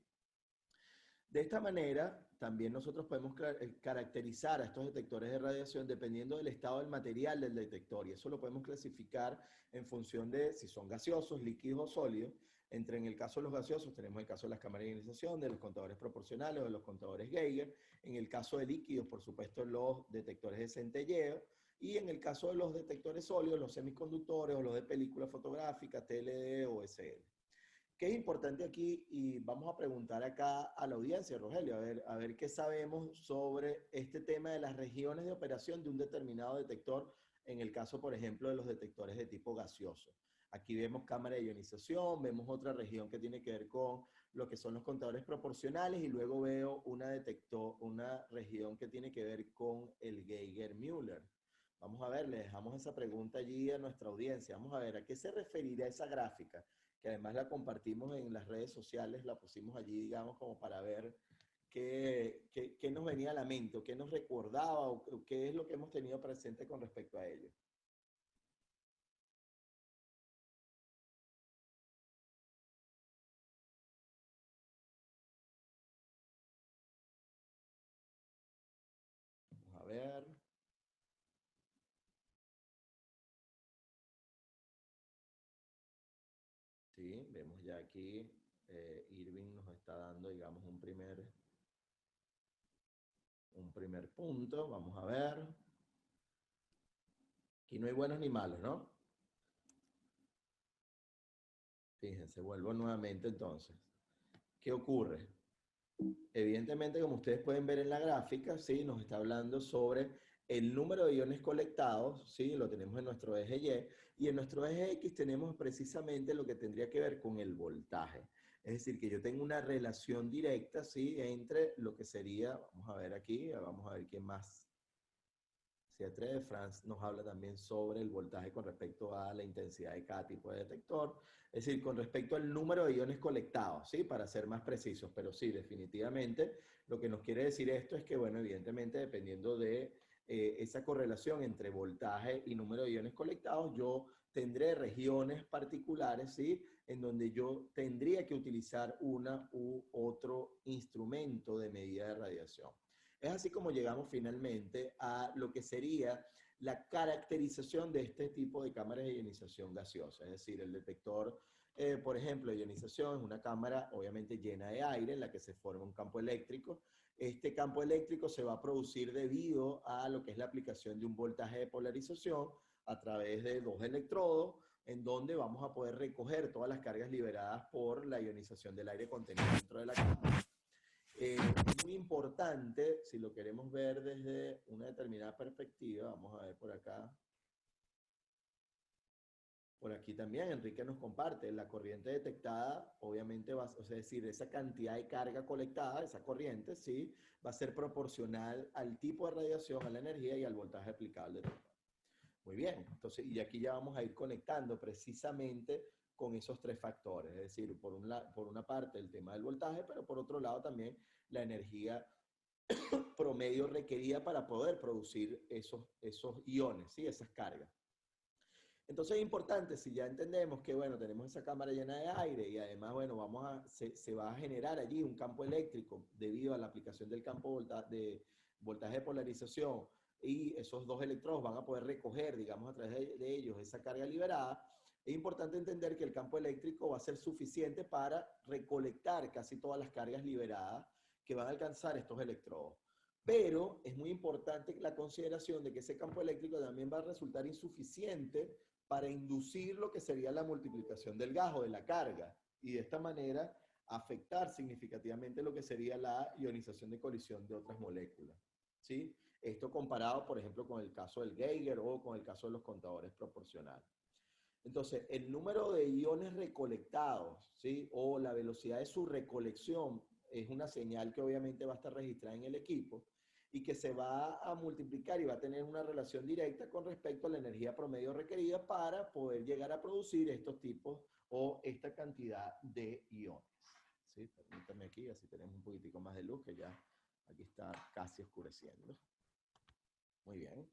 De esta manera, también nosotros podemos caracterizar a estos detectores de radiación dependiendo del estado del material del detector, y eso lo podemos clasificar en función de si son gaseosos, líquidos o sólidos. En el caso de los gaseosos tenemos el caso de las cámaras de ionización, de los contadores proporcionales o de los contadores Geiger. En el caso de líquidos, por supuesto, los detectores de centelleo. Y en el caso de los detectores sólidos, los semiconductores o los de película fotográfica, TLD o SL. ¿Qué es importante aquí? Y vamos a preguntar acá a la audiencia, Rogelio, a ver qué sabemos sobre este tema de las regiones de operación de un determinado detector, en el caso, por ejemplo, de los detectores de tipo gaseoso. Aquí vemos cámara de ionización, vemos otra región que tiene que ver con lo que son los contadores proporcionales, y luego veo una región que tiene que ver con el Geiger-Müller. Vamos a ver, le dejamos esa pregunta allí a nuestra audiencia. Vamos a ver, ¿a qué se referirá esa gráfica? Que además la compartimos en las redes sociales, la pusimos allí, digamos, como para ver qué nos venía a la mente, o qué nos recordaba, o qué es lo que hemos tenido presente con respecto a ello. Vamos a ver. Sí, vemos ya aquí, Irving nos está dando, digamos, un primer punto. Vamos a ver. Aquí no hay buenos ni malos, ¿no? Fíjense, vuelvo nuevamente entonces. ¿Qué ocurre? Evidentemente, como ustedes pueden ver en la gráfica, ¿sí? Nos está hablando sobre el número de iones colectados, ¿sí? Lo tenemos en nuestro eje Y, y en nuestro eje X tenemos precisamente lo que tendría que ver con el voltaje. Es decir, que yo tengo una relación directa, ¿sí? Entre lo que sería, vamos a ver aquí, vamos a ver quién más se atreve. Franz nos habla también sobre el voltaje con respecto a la intensidad de cada tipo de detector. Es decir, con respecto al número de iones colectados, ¿sí? Para ser más precisos. Pero sí, definitivamente, lo que nos quiere decir esto es que, bueno, evidentemente, dependiendo de esa correlación entre voltaje y número de iones colectados, yo tendré regiones particulares, ¿sí? En donde yo tendría que utilizar una u otro instrumento de medida de radiación. Es así como llegamos finalmente a lo que sería la caracterización de este tipo de cámaras de ionización gaseosa. Es decir, el detector, por ejemplo, de ionización es una cámara obviamente llena de aire en la que se forma un campo eléctrico. Este campo eléctrico se va a producir debido a lo que es la aplicación de un voltaje de polarización a través de dos electrodos, en donde vamos a poder recoger todas las cargas liberadas por la ionización del aire contenido dentro de la cámara. Es muy importante, si lo queremos ver desde una determinada perspectiva, vamos a ver por acá. Por aquí también Enrique nos comparte, la corriente detectada obviamente va, o sea, es decir, esa cantidad de carga colectada, esa corriente, sí, va a ser proporcional al tipo de radiación, a la energía y al voltaje aplicable. Muy bien, entonces, y aquí ya vamos a ir conectando precisamente con esos tres factores, es decir, por una parte el tema del voltaje, pero por otro lado también la energía promedio requerida para poder producir esos iones, ¿sí? Esas cargas. Entonces es importante, si ya entendemos que, bueno, tenemos esa cámara llena de aire y además, bueno, se va a generar allí un campo eléctrico debido a la aplicación del campo de voltaje de polarización y esos dos electrodos van a poder recoger, digamos, a través de ellos esa carga liberada, es importante entender que el campo eléctrico va a ser suficiente para recolectar casi todas las cargas liberadas que van a alcanzar estos electrodos. Pero es muy importante la consideración de que ese campo eléctrico también va a resultar insuficiente para inducir lo que sería la multiplicación del gas o de la carga, y de esta manera afectar significativamente lo que sería la ionización de colisión de otras moléculas, ¿sí? Esto comparado, por ejemplo, con el caso del Geiger o con el caso de los contadores proporcionales. Entonces, el número de iones recolectados, ¿sí? O la velocidad de su recolección es una señal que obviamente va a estar registrada en el equipo y que se va a multiplicar y va a tener una relación directa con respecto a la energía promedio requerida para poder llegar a producir estos tipos o esta cantidad de iones. ¿Sí? Permítame aquí, así tenemos un poquitico más de luz, que ya aquí está casi oscureciendo. Muy bien.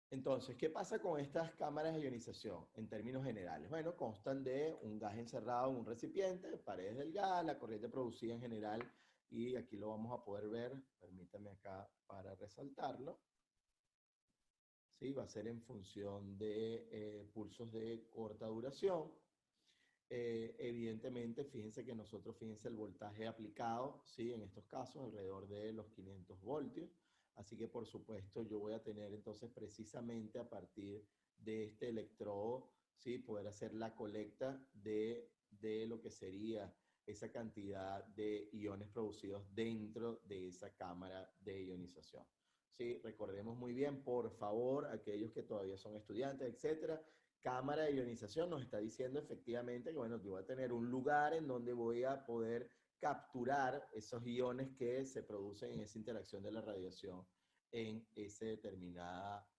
Entonces, ¿qué pasa con estas cámaras de ionización en términos generales? Bueno, constan de un gas encerrado en un recipiente, paredes del gas, la corriente producida en general, y aquí lo vamos a poder ver, permítame acá para resaltarlo. ¿Sí? Va a ser en función de pulsos de corta duración. Evidentemente, fíjense que fíjense el voltaje aplicado, ¿sí? En estos casos, alrededor de los 500 voltios. Así que, por supuesto, yo voy a tener entonces precisamente a partir de este electrodo, ¿sí? Poder hacer la colecta de lo que sería esa cantidad de iones producidos dentro de esa cámara de ionización. ¿Sí? Recordemos muy bien, por favor, aquellos que todavía son estudiantes, etcétera, cámara de ionización nos está diciendo efectivamente que, bueno, yo voy a tener un lugar en donde voy a poder capturar esos iones que se producen en esa interacción de la radiación en esa determinada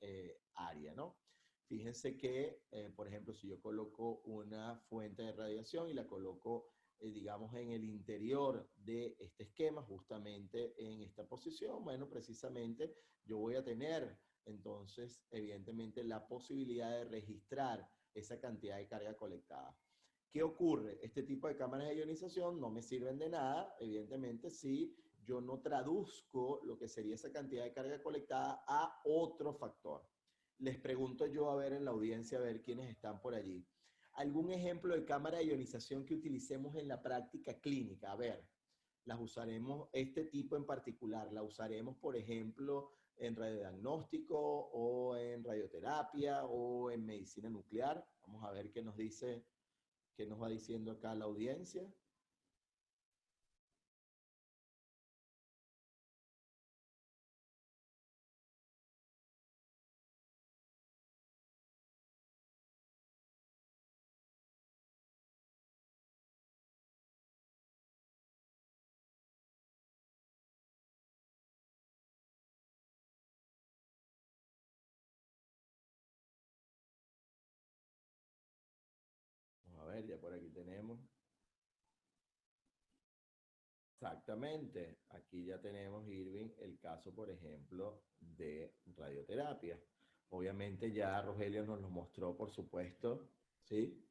área, ¿no? Fíjense que, por ejemplo, si yo coloco una fuente de radiación y la coloco, digamos, en el interior de este esquema, justamente en esta posición, bueno, precisamente yo voy a tener entonces, evidentemente, la posibilidad de registrar esa cantidad de carga colectada. ¿Qué ocurre? Este tipo de cámaras de ionización no me sirven de nada, evidentemente, si yo no traduzco lo que sería esa cantidad de carga colectada a otro factor. Les pregunto yo, a ver, en la audiencia, a ver quiénes están por allí. ¿Algún ejemplo de cámara de ionización que utilicemos en la práctica clínica? A ver, las usaremos, este tipo en particular, la usaremos, por ejemplo, en radiodiagnóstico o en radioterapia o en medicina nuclear. Vamos a ver qué nos dice, qué nos va diciendo acá la audiencia. Vamos a ver, ya por aquí tenemos. Exactamente. Aquí ya tenemos, Irving, el caso, por ejemplo, de radioterapia. Obviamente ya Rogelio nos lo mostró, por supuesto, ¿sí?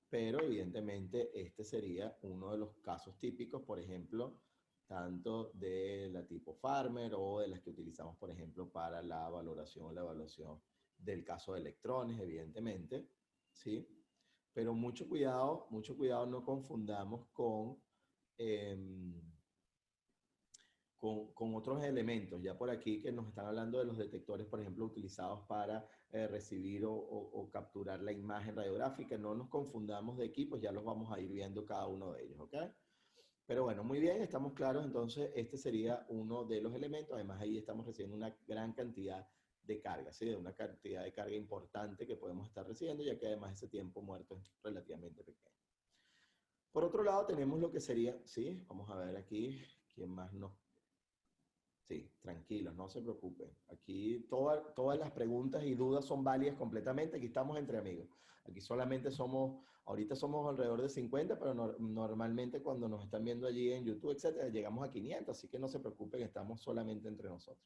Pero evidentemente este sería uno de los casos típicos, por ejemplo, tanto de la tipo Farmer o de las que utilizamos, por ejemplo, para la valoración o la evaluación del caso de electrones, evidentemente, ¿sí? Pero mucho cuidado, no confundamos em, con otros elementos. Ya por aquí que nos están hablando de los detectores, por ejemplo, utilizados para recibir o capturar la imagen radiográfica. No nos confundamos de equipos, ya los vamos a ir viendo cada uno de ellos, ¿ok? Pero bueno, muy bien, estamos claros. Entonces, este sería uno de los elementos. Además, ahí estamos recibiendo una gran cantidad de carga, ¿sí? De una cantidad de carga importante que podemos estar recibiendo, ya que además ese tiempo muerto es relativamente pequeño. Por otro lado, tenemos lo que sería, ¿sí? Vamos a ver aquí, ¿quién más nos... Sí, tranquilos, no se preocupen. Aquí todas las preguntas y dudas son válidas completamente. Aquí estamos entre amigos. Aquí solamente somos, ahorita somos alrededor de 50, pero normalmente cuando nos están viendo allí en YouTube, etcétera, llegamos a 500, así que no se preocupen, estamos solamente entre nosotros.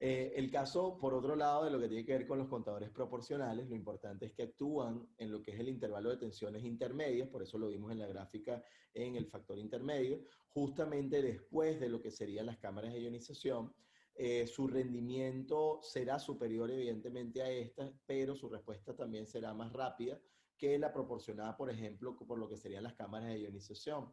El caso, por otro lado, de lo que tiene que ver con los contadores proporcionales, lo importante es que actúan en lo que es el intervalo de tensiones intermedias, por eso lo vimos en la gráfica en el factor intermedio, justamente después de lo que serían las cámaras de ionización. Su rendimiento será superior evidentemente a estas, pero su respuesta también será más rápida que la proporcionada, por ejemplo, por lo que serían las cámaras de ionización.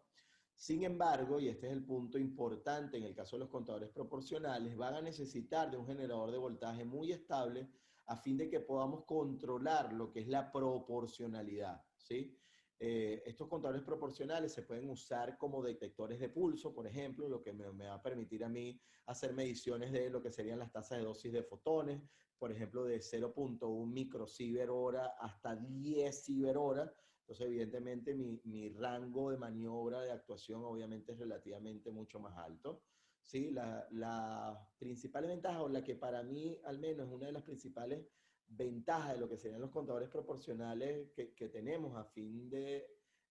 Sin embargo, y este es el punto importante en el caso de los contadores proporcionales, van a necesitar de un generador de voltaje muy estable a fin de que podamos controlar lo que es la proporcionalidad, ¿sí? Estos contadores proporcionales se pueden usar como detectores de pulso, por ejemplo, lo que me va a permitir a mí hacer mediciones de lo que serían las tasas de dosis de fotones, por ejemplo, de 0.1 microsieverhora hasta 10 sieverhora. Entonces, evidentemente, mi rango de maniobra de actuación obviamente es relativamente mucho más alto. ¿Sí? La principal ventaja, o la que para mí al menos es una de las principales ventajas de lo que serían los contadores proporcionales que tenemos a fin de,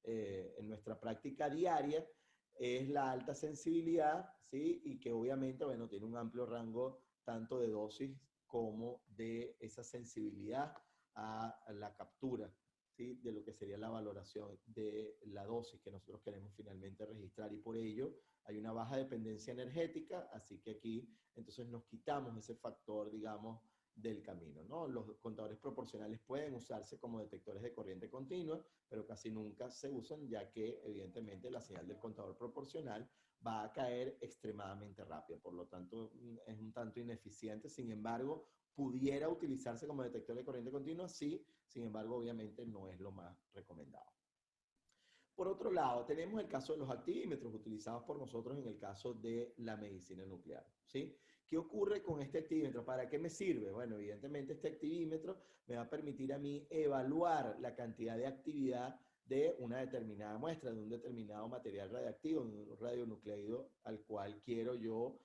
en nuestra práctica diaria, es la alta sensibilidad, ¿sí? Y que obviamente, bueno, tiene un amplio rango tanto de dosis como de esa sensibilidad a la captura, ¿sí? De lo que sería la valoración de la dosis que nosotros queremos finalmente registrar, y por ello hay una baja dependencia energética, así que aquí entonces nos quitamos ese factor, digamos, del camino, ¿no? Los contadores proporcionales pueden usarse como detectores de corriente continua, pero casi nunca se usan, ya que evidentemente la señal del contador proporcional va a caer extremadamente rápido, por lo tanto es un tanto ineficiente. Sin embargo, pudiera utilizarse como detector de corriente continua, sí, sin embargo, obviamente no es lo más recomendado. Por otro lado, tenemos el caso de los activímetros utilizados por nosotros en el caso de la medicina nuclear, ¿sí? ¿Qué ocurre con este activímetro? ¿Para qué me sirve? Bueno, evidentemente este activímetro me va a permitir a mí evaluar la cantidad de actividad de una determinada muestra, de un determinado material radiactivo, un radionucleido al cual quiero yo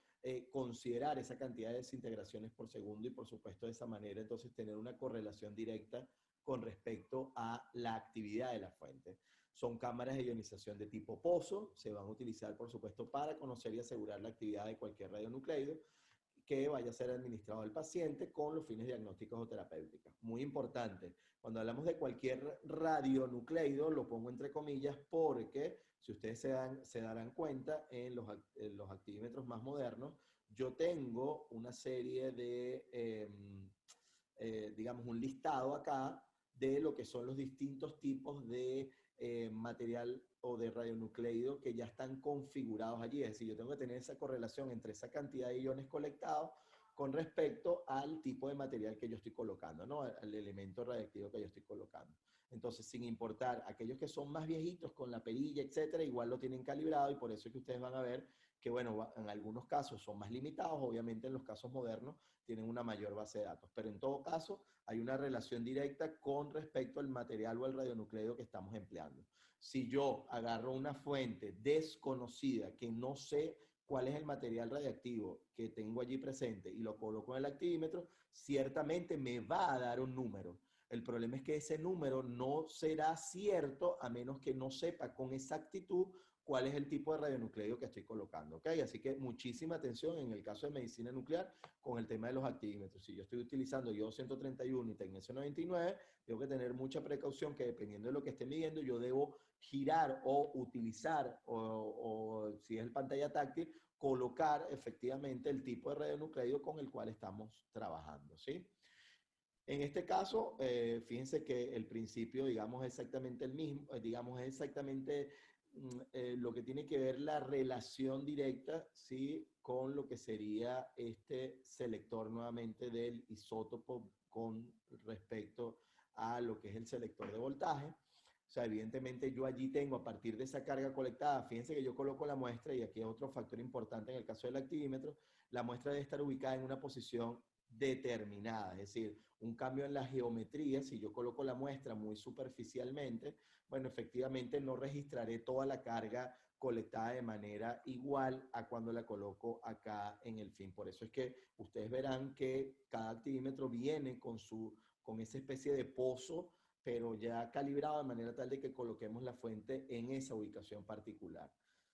considerar esa cantidad de desintegraciones por segundo, y por supuesto de esa manera entonces tener una correlación directa con respecto a la actividad de la fuente. Son cámaras de ionización de tipo pozo, se van a utilizar por supuesto para conocer y asegurar la actividad de cualquier radionucleido que vaya a ser administrado al paciente con los fines diagnósticos o terapéuticos. Muy importante, cuando hablamos de cualquier radionucleido, lo pongo entre comillas porque si ustedes se darán cuenta en los activímetros más modernos, yo tengo una serie de, digamos, un listado acá de lo que son los distintos tipos de material o de radionucleido que ya están configurados allí. Es decir, yo tengo que tener esa correlación entre esa cantidad de iones colectados con respecto al tipo de material que yo estoy colocando, ¿no? Al elemento radiactivo que yo estoy colocando. Entonces, sin importar, aquellos que son más viejitos con la perilla, etcétera, igual lo tienen calibrado, y por eso es que ustedes van a ver que, bueno, en algunos casos son más limitados, obviamente en los casos modernos tienen una mayor base de datos, pero en todo caso hay una relación directa con respecto al material o al radionucleido que estamos empleando. Si yo agarro una fuente desconocida que no sé cuál es el material radiactivo que tengo allí presente y lo coloco en el activímetro, ciertamente me va a dar un número. El problema es que ese número no será cierto a menos que no sepa con exactitud cuál es el tipo de radionucleido que estoy colocando, ¿ok? Así que muchísima atención en el caso de medicina nuclear con el tema de los activímetros. Si yo estoy utilizando iodo 131 y tecnesio 99, tengo que tener mucha precaución que dependiendo de lo que esté midiendo, yo debo girar o utilizar, o si es el pantalla táctil, colocar efectivamente el tipo de radionucleido con el cual estamos trabajando, ¿sí? En este caso, fíjense que el principio, digamos, es exactamente el mismo, digamos, es exactamente lo que tiene que ver la relación directa, ¿sí? Con lo que sería este selector nuevamente del isótopo con respecto a lo que es el selector de voltaje. O sea, evidentemente yo allí tengo a partir de esa carga colectada, fíjense que yo coloco la muestra, y aquí es otro factor importante en el caso del activímetro, la muestra debe estar ubicada en una posición determinada, es decir, un cambio en la geometría, si yo coloco la muestra muy superficialmente, bueno, efectivamente no registraré toda la carga colectada de manera igual a cuando la coloco acá en el fin. Por eso es que ustedes verán que cada activímetro viene con esa especie de pozo, pero ya calibrado de manera tal de que coloquemos la fuente en esa ubicación particular.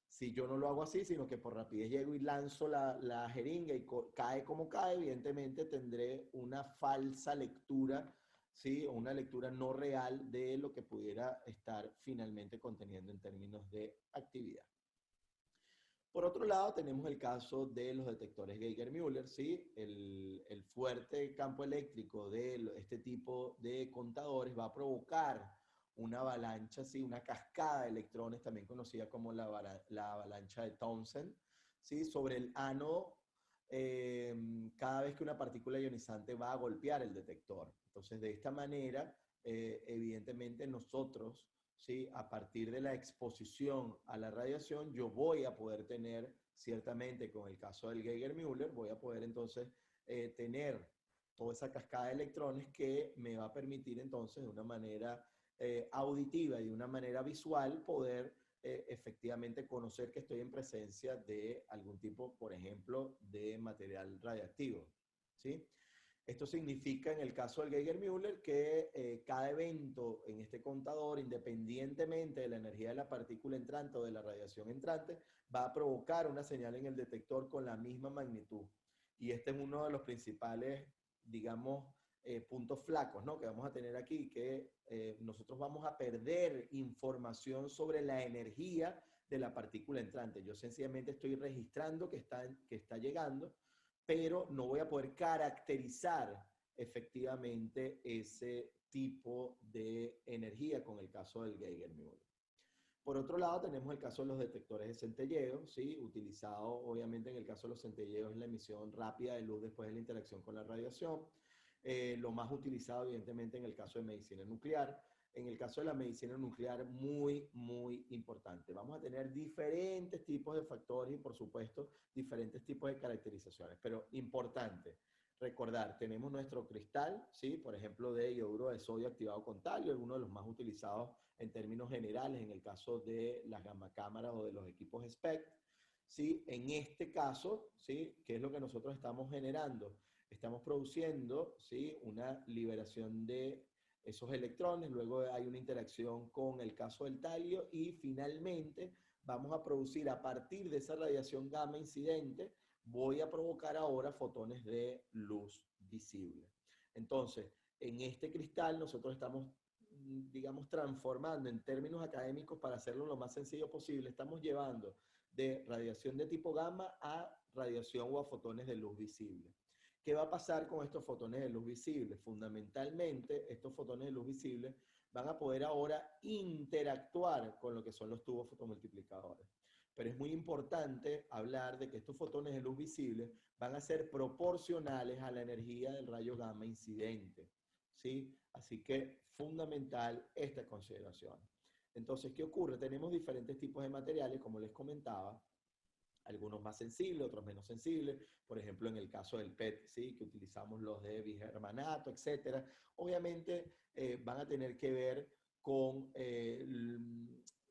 Si yo no lo hago así, sino que por rapidez llego y lanzo la jeringa y cae como cae, evidentemente tendré una falsa lectura, ¿sí? O una lectura no real de lo que pudiera estar finalmente conteniendo en términos de actividad. Por otro lado, tenemos el caso de los detectores Geiger-Müller, ¿sí? El fuerte campo eléctrico de este tipo de contadores va a provocar una avalancha, ¿sí? Una cascada de electrones, también conocida como la avalancha de Townsend, ¿sí? Sobre el ánodo, cada vez que una partícula ionizante va a golpear el detector. Entonces, de esta manera, evidentemente nosotros, ¿sí? A partir de la exposición a la radiación, yo voy a poder tener, ciertamente con el caso del Geiger-Müller, voy a poder entonces tener toda esa cascada de electrones que me va a permitir entonces de una manera auditiva y de una manera visual poder efectivamente conocer que estoy en presencia de algún tipo, por ejemplo, de material radiactivo, ¿sí? Esto significa, en el caso del Geiger-Müller, que cada evento en este contador, independientemente de la energía de la partícula entrante o de la radiación entrante, va a provocar una señal en el detector con la misma magnitud. Y este es uno de los principales, digamos, puntos flacos, ¿no? Que vamos a tener aquí, que nosotros vamos a perder información sobre la energía de la partícula entrante. Yo sencillamente estoy registrando que está llegando, pero no voy a poder caracterizar efectivamente ese tipo de energía con el caso del Geiger-Müller. Por otro lado, tenemos el caso de los detectores de centelleo, ¿sí? Utilizado obviamente en el caso de los centelleos en la emisión rápida de luz después de la interacción con la radiación. Lo más utilizado evidentemente en el caso de medicina nuclear. En el caso de la medicina nuclear, muy, muy importante. Vamos a tener diferentes tipos de factores y, por supuesto, diferentes tipos de caracterizaciones. Pero importante recordar, tenemos nuestro cristal, ¿sí? Por ejemplo, de iodo de sodio activado con talio, uno de los más utilizados en términos generales en el caso de las gamma cámaras o de los equipos SPECT. ¿Sí? En este caso, ¿sí? ¿Qué es lo que nosotros estamos generando? Estamos produciendo, ¿sí? Una liberación de esos electrones, luego hay una interacción con el caso del talio y finalmente vamos a producir a partir de esa radiación gamma incidente, voy a provocar ahora fotones de luz visible. Entonces, en este cristal nosotros estamos, digamos, transformando en términos académicos para hacerlo lo más sencillo posible, estamos llevando de radiación de tipo gamma a radiación o a fotones de luz visible. ¿Qué va a pasar con estos fotones de luz visible? Fundamentalmente, estos fotones de luz visible van a poder ahora interactuar con lo que son los tubos fotomultiplicadores. Pero es muy importante hablar de que estos fotones de luz visible van a ser proporcionales a la energía del rayo gamma incidente, ¿sí? Así que fundamental esta consideración. Entonces, ¿qué ocurre? Tenemos diferentes tipos de materiales, como les comentaba, algunos más sensibles, otros menos sensibles. Por ejemplo, en el caso del PET, ¿sí? Que utilizamos los de bigermanato, etcétera. Obviamente van a tener que ver con,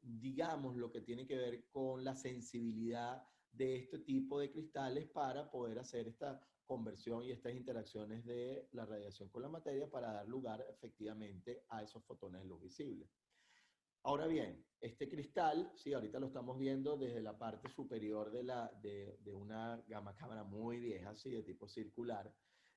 digamos, lo que tiene que ver con la sensibilidad de este tipo de cristales para poder hacer esta conversión y estas interacciones de la radiación con la materia para dar lugar efectivamente a esos fotones de luz visible. Ahora bien, este cristal, sí, ahorita lo estamos viendo desde la parte superior de una gama cámara muy vieja, sí, de tipo circular.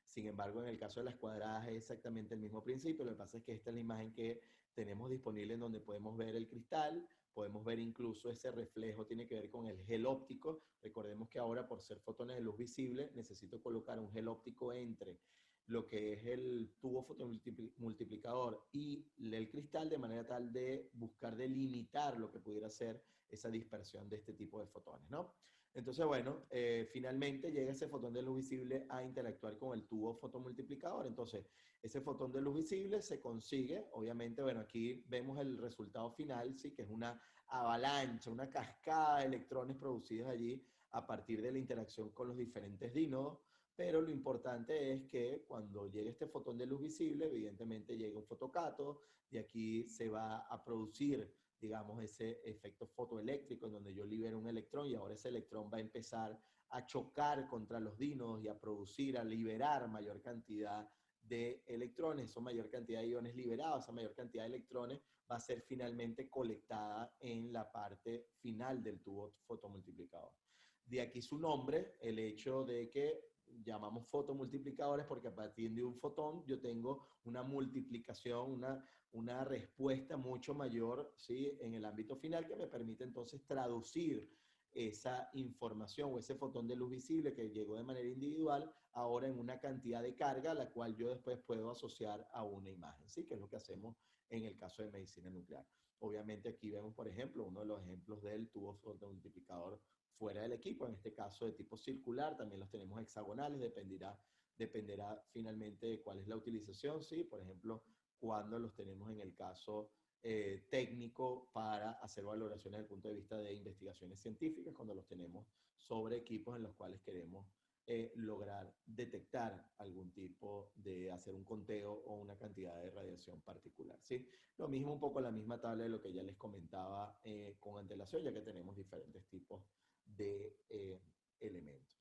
Sin embargo, en el caso de las cuadradas es exactamente el mismo principio. Lo que pasa es que esta es la imagen que tenemos disponible en donde podemos ver el cristal, podemos ver incluso ese reflejo, tiene que ver con el gel óptico. Recordemos que ahora, por ser fotones de luz visible, necesito colocar un gel óptico entre lo que es el tubo fotomultiplicador y el cristal, de manera tal de buscar delimitar lo que pudiera ser esa dispersión de este tipo de fotones, ¿no? Entonces, bueno, finalmente llega ese fotón de luz visible a interactuar con el tubo fotomultiplicador. Entonces, ese fotón de luz visible se consigue, obviamente, bueno, aquí vemos el resultado final, sí, que es una avalancha, una cascada de electrones producidos allí a partir de la interacción con los diferentes dínodos. Pero lo importante es que cuando llegue este fotón de luz visible, evidentemente llega un fotocátodo, y aquí se va a producir, digamos, ese efecto fotoeléctrico en donde yo libero un electrón y ahora ese electrón va a empezar a chocar contra los dínodos y a producir, a liberar mayor cantidad de electrones. Esa mayor cantidad de iones liberados, esa mayor cantidad de electrones va a ser finalmente colectada en la parte final del tubo fotomultiplicador. De aquí su nombre, el hecho de que llamamos fotomultiplicadores, porque a partir de un fotón yo tengo una multiplicación, una respuesta mucho mayor, ¿sí? En el ámbito final, que me permite entonces traducir esa información o ese fotón de luz visible que llegó de manera individual ahora en una cantidad de carga, la cual yo después puedo asociar a una imagen, ¿sí? Que es lo que hacemos en el caso de medicina nuclear. Obviamente aquí vemos, por ejemplo, uno de los ejemplos del tubo fotomultiplicador fuera del equipo, en este caso de tipo circular. También los tenemos hexagonales, dependerá finalmente de cuál es la utilización, ¿sí? Por ejemplo, cuando los tenemos en el caso técnico para hacer valoraciones desde el punto de vista de investigaciones científicas, cuando los tenemos sobre equipos en los cuales queremos lograr detectar algún tipo de hacer un conteo o una cantidad de radiación particular, ¿sí? Lo mismo, un poco la misma tabla de lo que ya les comentaba con antelación, ya que tenemos diferentes tipos de elementos.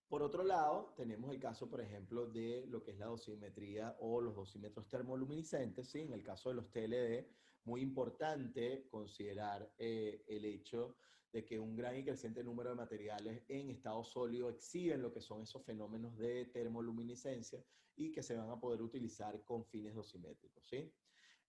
Por otro lado, tenemos el caso, por ejemplo, de lo que es la dosimetría o los dosímetros termoluminiscentes, ¿sí? En el caso de los TLD, muy importante considerar el hecho de que un gran y creciente número de materiales en estado sólido exhiben lo que son esos fenómenos de termoluminiscencia y que se van a poder utilizar con fines dosimétricos, ¿sí?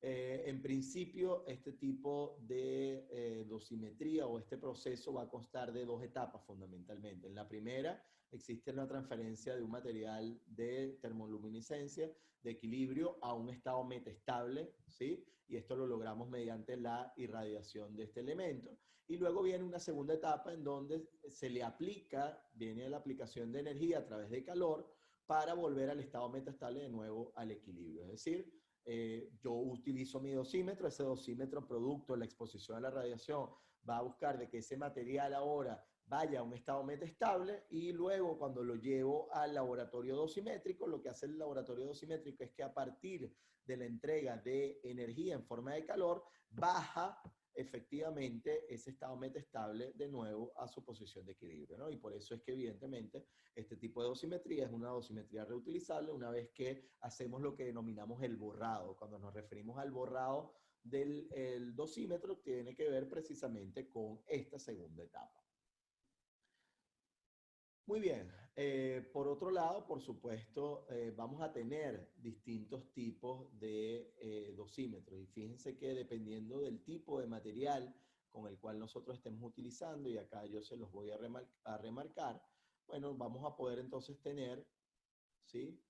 En principio, este tipo de dosimetría o este proceso va a constar de dos etapas fundamentalmente. En la primera, existe la transferencia de un material de termoluminiscencia, de equilibrio, a un estado metastable, ¿sí? Y esto lo logramos mediante la irradiación de este elemento. Y luego viene una segunda etapa en donde se le aplica, viene la aplicación de energía a través de calor para volver al estado metastable de nuevo al equilibrio. Es decir, yo utilizo mi dosímetro, ese dosímetro producto de la exposición a la radiación va a buscar de que ese material ahora vaya a un estado metastable, y luego cuando lo llevo al laboratorio dosimétrico, lo que hace el laboratorio dosimétrico es que a partir de la entrega de energía en forma de calor, baja efectivamente ese estado metastable de nuevo a su posición de equilibrio, ¿no? Y por eso es que evidentemente este tipo de dosimetría es una dosimetría reutilizable una vez que hacemos lo que denominamos el borrado. Cuando nos referimos al borrado del dosímetro, tiene que ver precisamente con esta segunda etapa. Muy bien, por otro lado, por supuesto, vamos a tener distintos tipos de dosímetros, y fíjense que dependiendo del tipo de material con el cual nosotros estemos utilizando, y acá yo se los voy a remarcar, bueno, vamos a poder entonces tener ¿sí?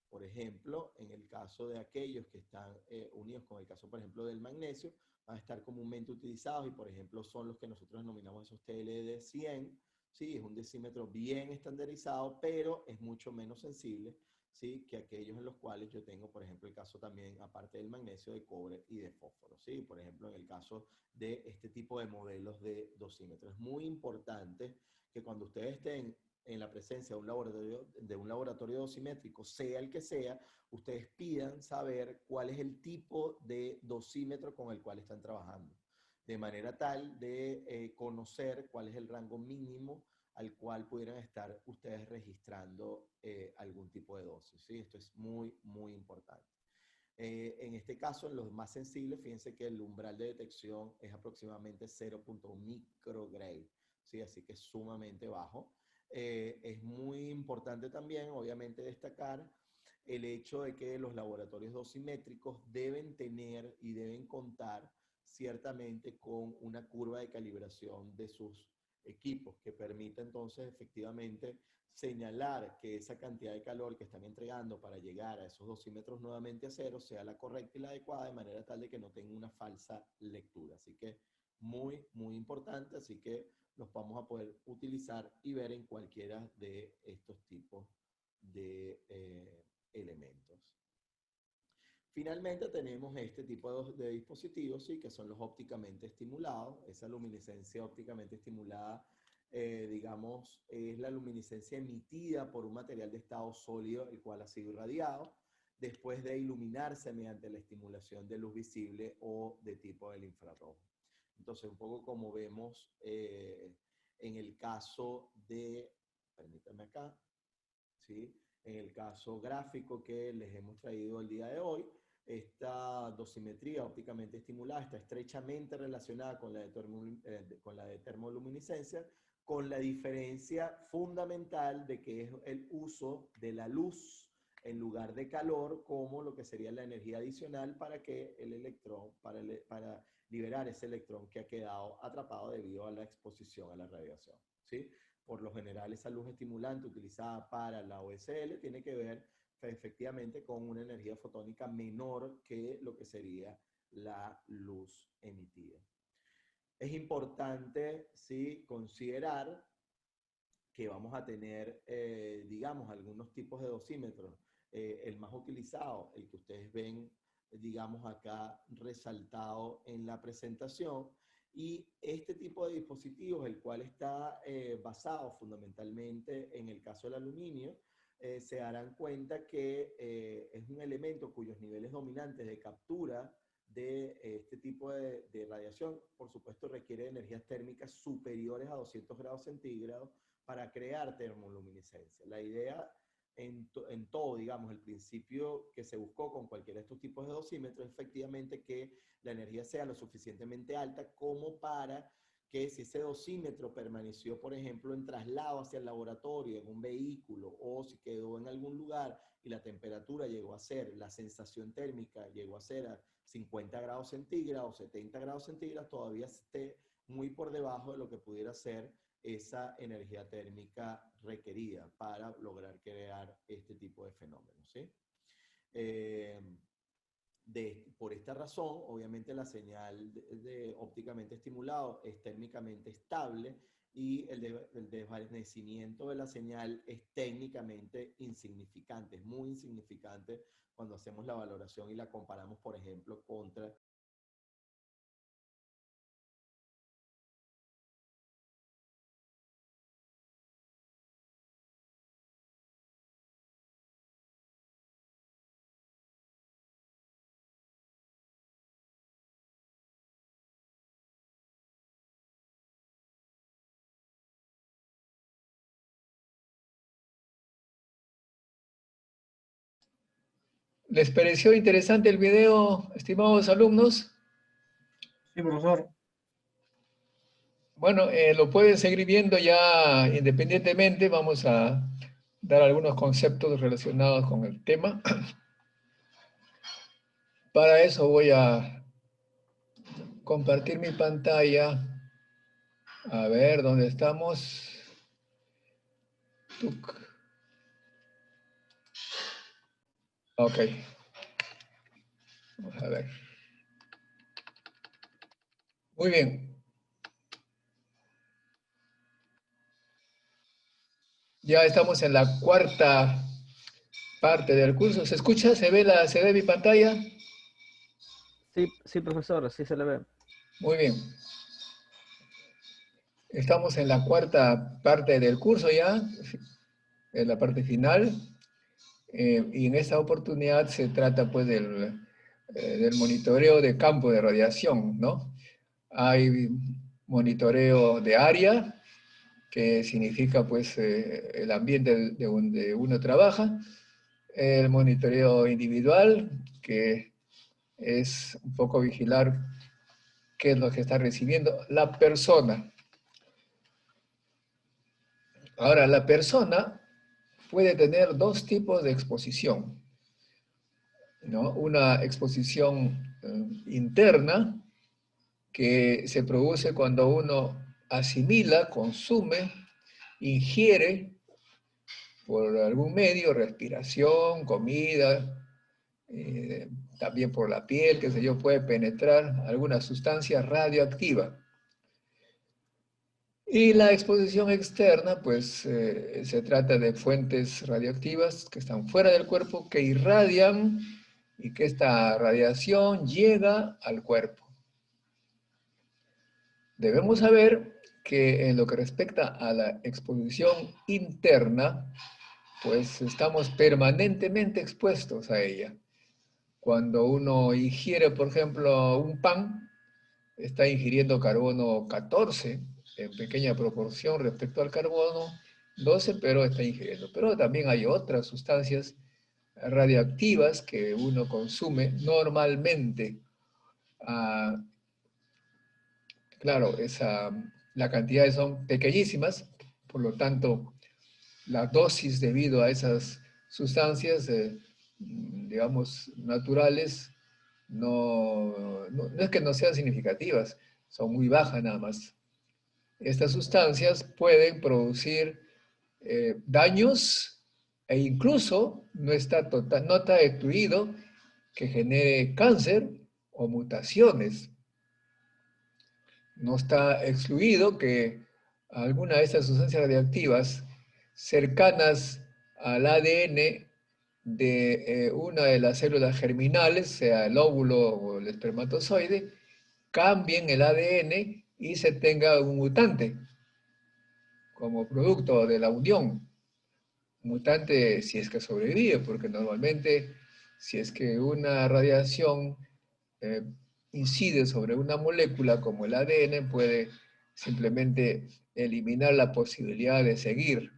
Por ejemplo, en el caso de aquellos que están unidos con el caso, por ejemplo, del magnesio, van a estar comúnmente utilizados y, por ejemplo, son los que nosotros denominamos esos TLD 100, ¿sí? Es un decímetro bien estandarizado, pero es mucho menos sensible, ¿sí? Que aquellos en los cuales yo tengo, por ejemplo, el caso también, aparte del magnesio, de cobre y de fósforo, ¿sí? Por ejemplo, en el caso de este tipo de modelos de dosímetros. Es muy importante que cuando ustedes estén en la presencia de un laboratorio dosimétrico, sea el que sea, ustedes pidan saber cuál es el tipo de dosímetro con el cual están trabajando, de manera tal de conocer cuál es el rango mínimo al cual pudieran estar ustedes registrando algún tipo de dosis, ¿sí? Esto es muy, muy importante. En este caso, en los más sensibles, fíjense que el umbral de detección es aproximadamente 0.1 micrograde, ¿sí? Así que es sumamente bajo. Es muy importante también, obviamente, destacar el hecho de que los laboratorios dosimétricos deben tener y deben contar ciertamente con una curva de calibración de sus equipos que permita entonces efectivamente señalar que esa cantidad de calor que están entregando para llegar a esos dosímetros nuevamente a cero sea la correcta y la adecuada, de manera tal de que no tenga una falsa lectura. Así que muy, muy importante, así que los vamos a poder utilizar y ver en cualquiera de estos tipos de elementos. Finalmente tenemos este tipo de dispositivos, ¿sí? Que son los ópticamente estimulados. Esa luminiscencia ópticamente estimulada, digamos, es la luminiscencia emitida por un material de estado sólido, el cual ha sido irradiado, después de iluminarse mediante la estimulación de luz visible o de tipo del infrarrojo. Entonces, un poco como vemos en el caso de, permítanme acá, ¿sí? En el caso gráfico que les hemos traído el día de hoy, esta dosimetría ópticamente estimulada está estrechamente relacionada con la de termoluminiscencia, con la diferencia fundamental de que es el uso de la luz en lugar de calor como lo que sería la energía adicional para que el electrón, para liberar ese electrón que ha quedado atrapado debido a la exposición a la radiación, ¿sí? Por lo general, esa luz estimulante utilizada para la OSL tiene que ver efectivamente con una energía fotónica menor que lo que sería la luz emitida. Es importante, sí, considerar que vamos a tener, digamos, algunos tipos de dosímetros. El más utilizado, el que ustedes ven, digamos, acá resaltado en la presentación. Y este tipo de dispositivos, el cual está basado fundamentalmente en el caso del aluminio, se darán cuenta que es un elemento cuyos niveles dominantes de captura de este tipo de radiación, por supuesto, requiere energías térmicas superiores a 200 grados centígrados para crear termoluminiscencia. La idea en todo, digamos, el principio que se buscó con cualquiera de estos tipos de dosímetros es efectivamente que la energía sea lo suficientemente alta como para que si ese dosímetro permaneció, por ejemplo, en traslado hacia el laboratorio, en un vehículo, o si quedó en algún lugar y la temperatura llegó a ser, la sensación térmica llegó a ser a 50 grados centígrados, 70 grados centígrados, todavía esté muy por debajo de lo que pudiera ser esa energía térmica requerida para lograr crear este tipo de fenómenos, ¿sí? Por esta razón, obviamente la señal de ópticamente estimulado es térmicamente estable y el desvanecimiento de la señal es técnicamente insignificante, es muy insignificante cuando hacemos la valoración y la comparamos, por ejemplo, contra ¿Les pareció interesante el video, estimados alumnos? Sí, profesor. Bueno, lo pueden seguir viendo ya independientemente. Vamos a dar algunos conceptos relacionados con el tema. Para eso voy a compartir mi pantalla. A ver, ¿dónde estamos? Tuc. Ok. Vamos a ver. Muy bien. Ya estamos en la cuarta parte del curso. ¿Se escucha? ¿Se ve mi pantalla? Sí, sí, profesor, sí se le ve. Muy bien. Estamos en la cuarta parte del curso ya, en la parte final. Y en esta oportunidad se trata pues del monitoreo de campo de radiación, ¿no? Hay monitoreo de área, que significa pues el ambiente de donde uno trabaja, el monitoreo individual, que es un poco vigilar qué es lo que está recibiendo la persona. Ahora, la persona puede tener dos tipos de exposición, ¿no? Una exposición interna, que se produce cuando uno asimila, consume, ingiere por algún medio, respiración, comida, también por la piel, qué sé yo, puede penetrar alguna sustancia radioactiva. Y la exposición externa, pues se trata de fuentes radioactivas que están fuera del cuerpo, que irradian y que esta radiación llega al cuerpo. Debemos saber que en lo que respecta a la exposición interna, pues estamos permanentemente expuestos a ella. Cuando uno ingiere, por ejemplo, un pan, está ingiriendo carbono 14 en pequeña proporción respecto al carbono 12, pero está ingiriendo. Pero también hay otras sustancias radioactivas que uno consume normalmente. Claro, las cantidades son pequeñísimas, por lo tanto, la dosis debido a esas sustancias, digamos, naturales, no es que no sean significativas, son muy bajas nada más. Estas sustancias pueden producir daños e incluso no está excluido que genere cáncer o mutaciones. No está excluido que alguna de estas sustancias radiactivas cercanas al ADN de una de las células germinales, sea el óvulo o el espermatozoide, cambien el ADN y se tenga un mutante como producto de la unión. Mutante si es que sobrevive, porque normalmente si es que una radiación eh, incide sobre una molécula como el ADN, puede simplemente eliminar la posibilidad de seguir.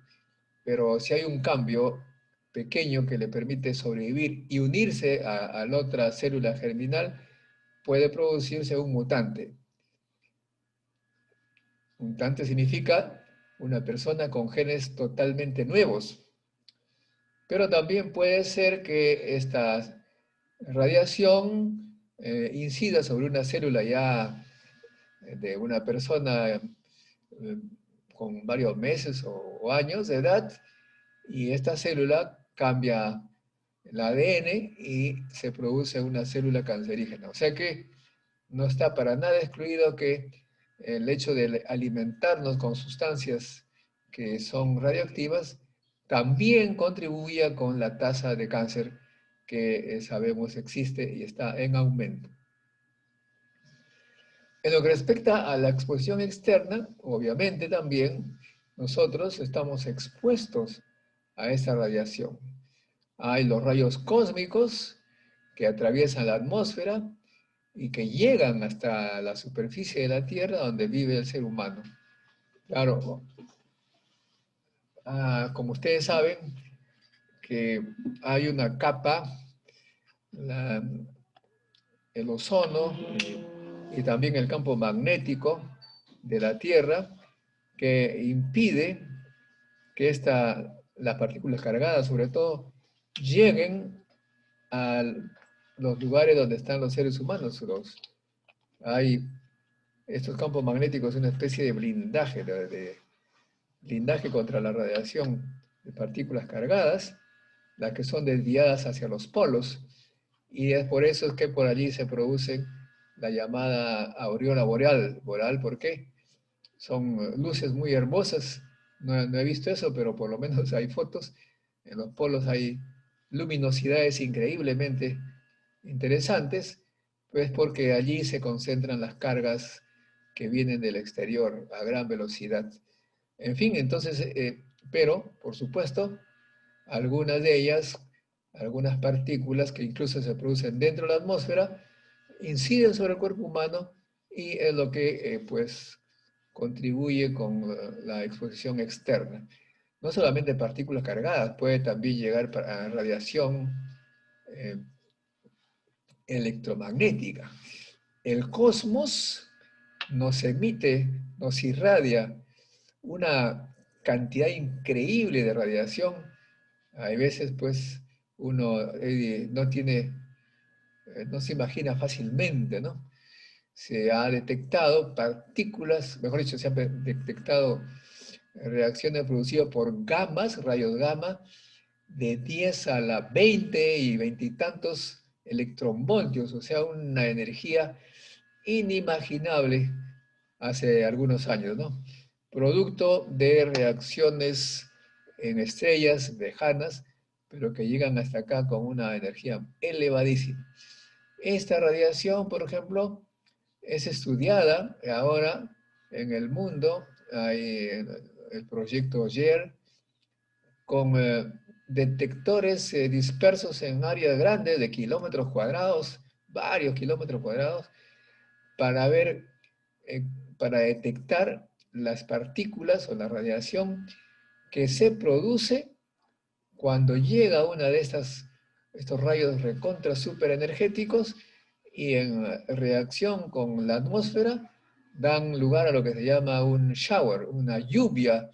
Pero si hay un cambio pequeño que le permite sobrevivir y unirse a la otra célula germinal, puede producirse un mutante. Mutante significa una persona con genes totalmente nuevos. Pero también puede ser que esta radiación incida sobre una célula ya de una persona con varios meses o años de edad, y esta célula cambia el ADN y se produce una célula cancerígena. O sea que no está para nada excluido que el hecho de alimentarnos con sustancias que son radioactivas también contribuya con la tasa de cáncer que sabemos existe y está en aumento. En lo que respecta a la exposición externa, obviamente también nosotros estamos expuestos a esa radiación. Hay los rayos cósmicos que atraviesan la atmósfera y que llegan hasta la superficie de la Tierra donde vive el ser humano. Claro, como ustedes saben, que hay una capa, el ozono y también el campo magnético de la Tierra, que impide que las partículas cargadas, sobre todo, lleguen a los lugares donde están los seres humanos. Hay estos campos magnéticos, una especie de blindaje, blindaje contra la radiación de partículas cargadas, las que son desviadas hacia los polos, y es por eso es que por allí se produce la llamada aureola boreal. ¿Boreal por qué? Son luces muy hermosas, no he visto eso, pero por lo menos hay fotos. En los polos hay luminosidades increíblemente interesantes, pues porque allí se concentran las cargas que vienen del exterior a gran velocidad. En fin, entonces, pero, por supuesto, algunas de ellas, algunas partículas que incluso se producen dentro de la atmósfera, inciden sobre el cuerpo humano y es lo que, pues, contribuye con la exposición externa. No solamente partículas cargadas, puede también llegar a radiación electromagnética. El cosmos nos emite, nos irradia una cantidad increíble de radiación. Hay veces, pues, uno no se imagina fácilmente, ¿no? Se ha detectado partículas, mejor dicho, se han detectado reacciones producidas por gamas, rayos gamma, de 10 a la 20 y 20 y tantos electronvoltios, o sea, una energía inimaginable hace algunos años, ¿no? Producto de reacciones en estrellas lejanas, pero que llegan hasta acá con una energía elevadísima. Esta radiación, por ejemplo, es estudiada ahora en el mundo. Hay el proyecto JER con detectores dispersos en áreas grandes de kilómetros cuadrados, varios kilómetros cuadrados, para ver, eh, para detectar las partículas o la radiación que se produce cuando llega una de estos rayos recontra super energéticos y en reacción con la atmósfera dan lugar a lo que se llama un shower, una lluvia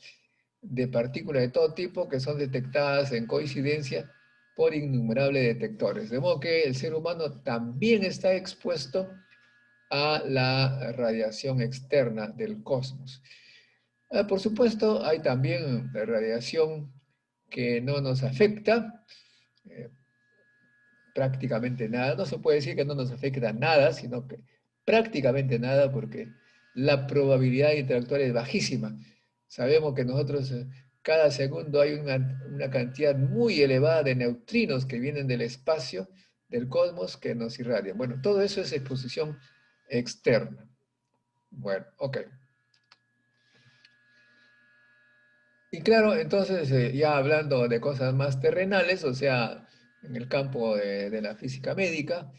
de partículas de todo tipo que son detectadas en coincidencia por innumerables detectores. De modo que el ser humano también está expuesto a la radiación externa del cosmos. Por supuesto, hay también radiación que no nos afecta, eh, prácticamente nada. No se puede decir que no nos afecta nada, sino que prácticamente nada porque la probabilidad de interactuar es bajísima. Sabemos que nosotros cada segundo hay una cantidad muy elevada de neutrinos que vienen del espacio, del cosmos, que nos irradian. Bueno, todo eso es exposición externa. Bueno, ok. Y claro, entonces ya hablando de cosas más terrenales, o sea, en el campo de la física médica,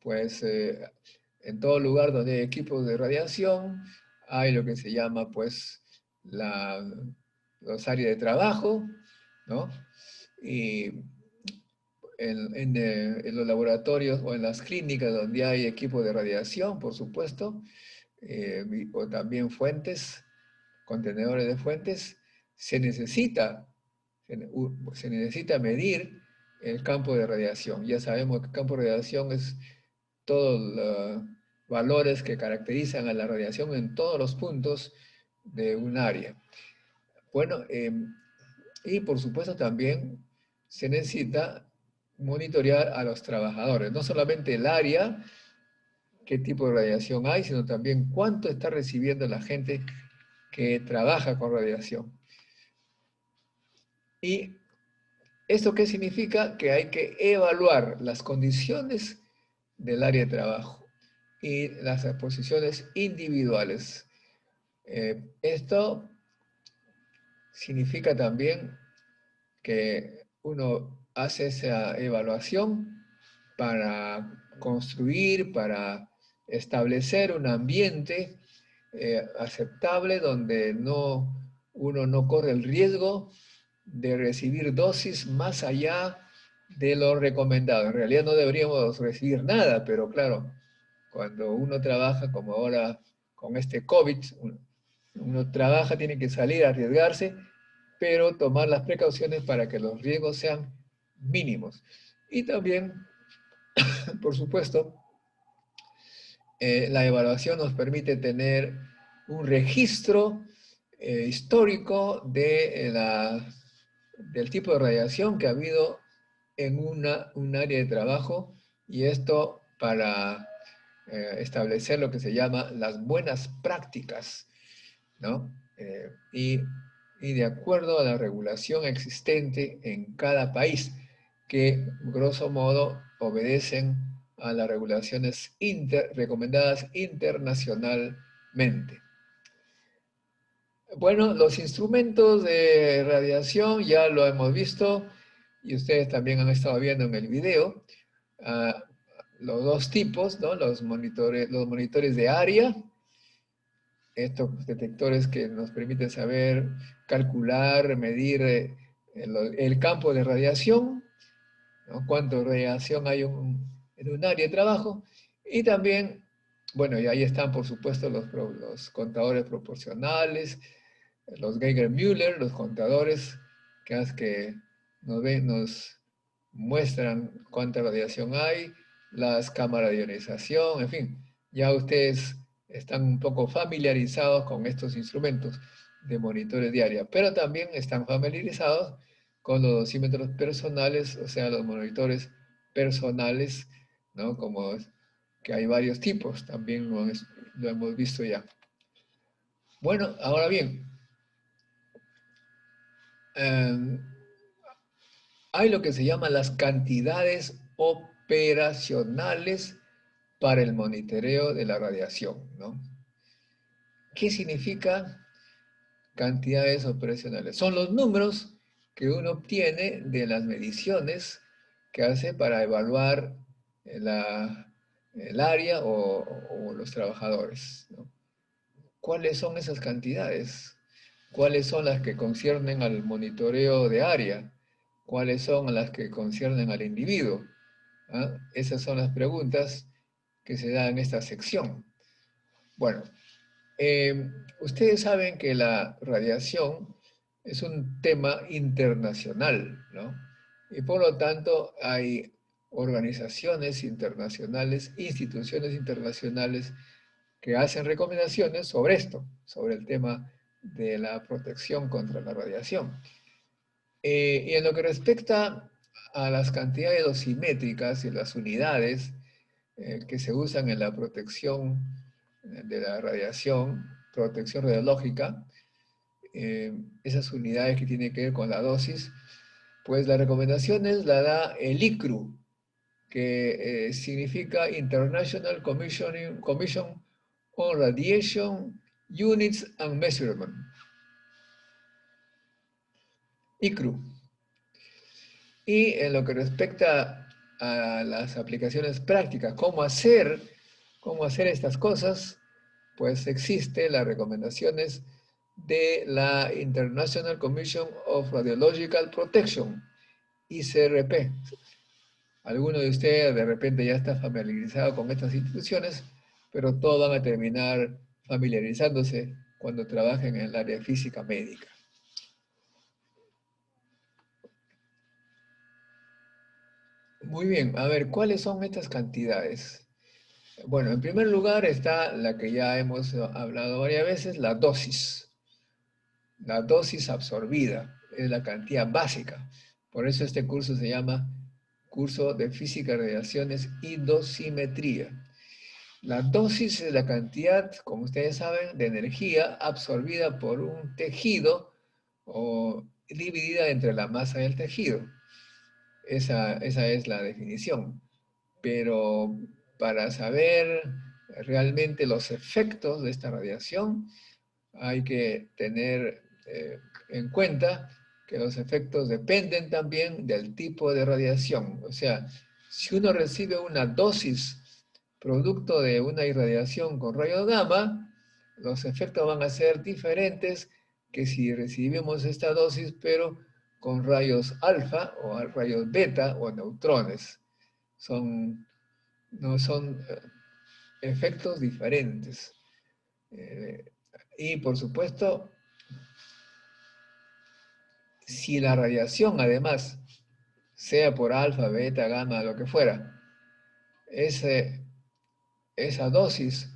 pues en todo lugar donde hay equipos de radiación, hay lo que se llama pues los áreas de trabajo, ¿no? Y en los laboratorios o en las clínicas donde hay equipos de radiación, por supuesto, o también fuentes, contenedores de fuentes, se necesita, se necesita medir el campo de radiación. Ya sabemos que el campo de radiación es todos los valores que caracterizan a la radiación en todos los puntos de un área. Bueno, y por supuesto también se necesita monitorear a los trabajadores, no solamente el área, qué tipo de radiación hay, sino también cuánto está recibiendo la gente que trabaja con radiación. ¿Y esto qué significa? Que hay que evaluar las condiciones del área de trabajo y las exposiciones individuales. Esto significa también que uno hace esa evaluación para construir, para establecer un ambiente aceptable donde uno no corre el riesgo de recibir dosis más allá de lo recomendado. En realidad no deberíamos recibir nada, pero claro, cuando uno trabaja como ahora con este COVID, uno trabaja, tiene que salir a arriesgarse, pero tomar las precauciones para que los riesgos sean mínimos. Y también, por supuesto, la evaluación nos permite tener un registro histórico del tipo de radiación que ha habido en un área de trabajo, y esto para establecer lo que se llama las buenas prácticas, ¿no? Y de acuerdo a la regulación existente en cada país, que grosso modo obedecen a las regulaciones recomendadas internacionalmente. Bueno, los instrumentos de radiación ya lo hemos visto y ustedes también han estado viendo en el video. Los dos tipos, ¿no? Los monitores de área, estos detectores que nos permiten saber, calcular, medir el campo de radiación, ¿no? Cuánto radiación hay en un área de trabajo. Y también, bueno, y ahí están por supuesto los contadores proporcionales, los Geiger-Müller, los contadores que nos muestran cuánta radiación hay, las cámaras de ionización, en fin, ya ustedes están un poco familiarizados con estos instrumentos de monitores de área, pero también están familiarizados con los dosímetros personales, o sea, los monitores personales, ¿no? Como que hay varios tipos, también lo hemos visto ya. Bueno, ahora bien, hay lo que se llaman las cantidades operacionales para el monitoreo de la radiación, ¿no? ¿Qué significa cantidades operacionales? Son los números que uno obtiene de las mediciones que hace para evaluar el área o los trabajadores, ¿no? ¿Cuáles son esas cantidades? ¿Cuáles son las que conciernen al monitoreo de área? ¿Cuáles son las que conciernen al individuo? ¿Ah? Esas son las preguntas que se dan en esta sección. Bueno, ustedes saben que la radiación es un tema internacional, ¿no? Y por lo tanto hay organizaciones internacionales, instituciones internacionales que hacen recomendaciones sobre esto, sobre el tema de la protección contra la radiación. Y en lo que respecta a las cantidades dosimétricas y las unidades que se usan en la protección de la radiación, protección radiológica, esas unidades que tienen que ver con la dosis, pues las recomendaciones la da el ICRU, que significa International Commission on Radiation Units and Measurement. ICRU. Y en lo que respecta a las aplicaciones prácticas, cómo hacer estas cosas, pues existen las recomendaciones de la International Commission of Radiological Protection, ICRP. Algunos de ustedes de repente ya está familiarizado con estas instituciones, pero todos van a terminar familiarizándose cuando trabajen en el área física médica. Muy bien, a ver, ¿cuáles son estas cantidades? Bueno, en primer lugar está la que ya hemos hablado varias veces, la dosis. La dosis absorbida es la cantidad básica. Por eso este curso se llama Curso de Física, Radiaciones y Dosimetría. La dosis es la cantidad, como ustedes saben, de energía absorbida por un tejido o dividida entre la masa del tejido. Esa es la definición. Pero para saber realmente los efectos de esta radiación, hay que tener en cuenta que los efectos dependen también del tipo de radiación. O sea, si uno recibe una dosis producto de una irradiación con rayos gamma, los efectos van a ser diferentes que si recibimos esta dosis, pero con rayos alfa o rayos beta o neutrones. Son efectos diferentes. Y por supuesto, si la radiación además, sea por alfa, beta, gamma, lo que fuera, esa dosis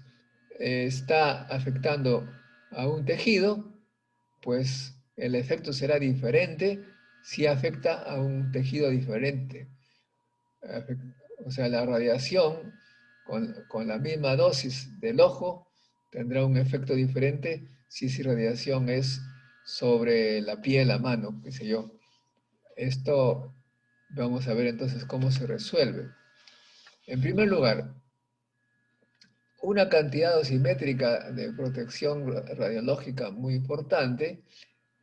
está afectando a un tejido, pues el efecto será diferente sí afecta a un tejido diferente. O sea, la radiación con la misma dosis del ojo tendrá un efecto diferente si esa radiación es sobre la piel, la mano, qué sé yo. Esto vamos a ver entonces cómo se resuelve. En primer lugar, una cantidad dosimétrica de protección radiológica muy importante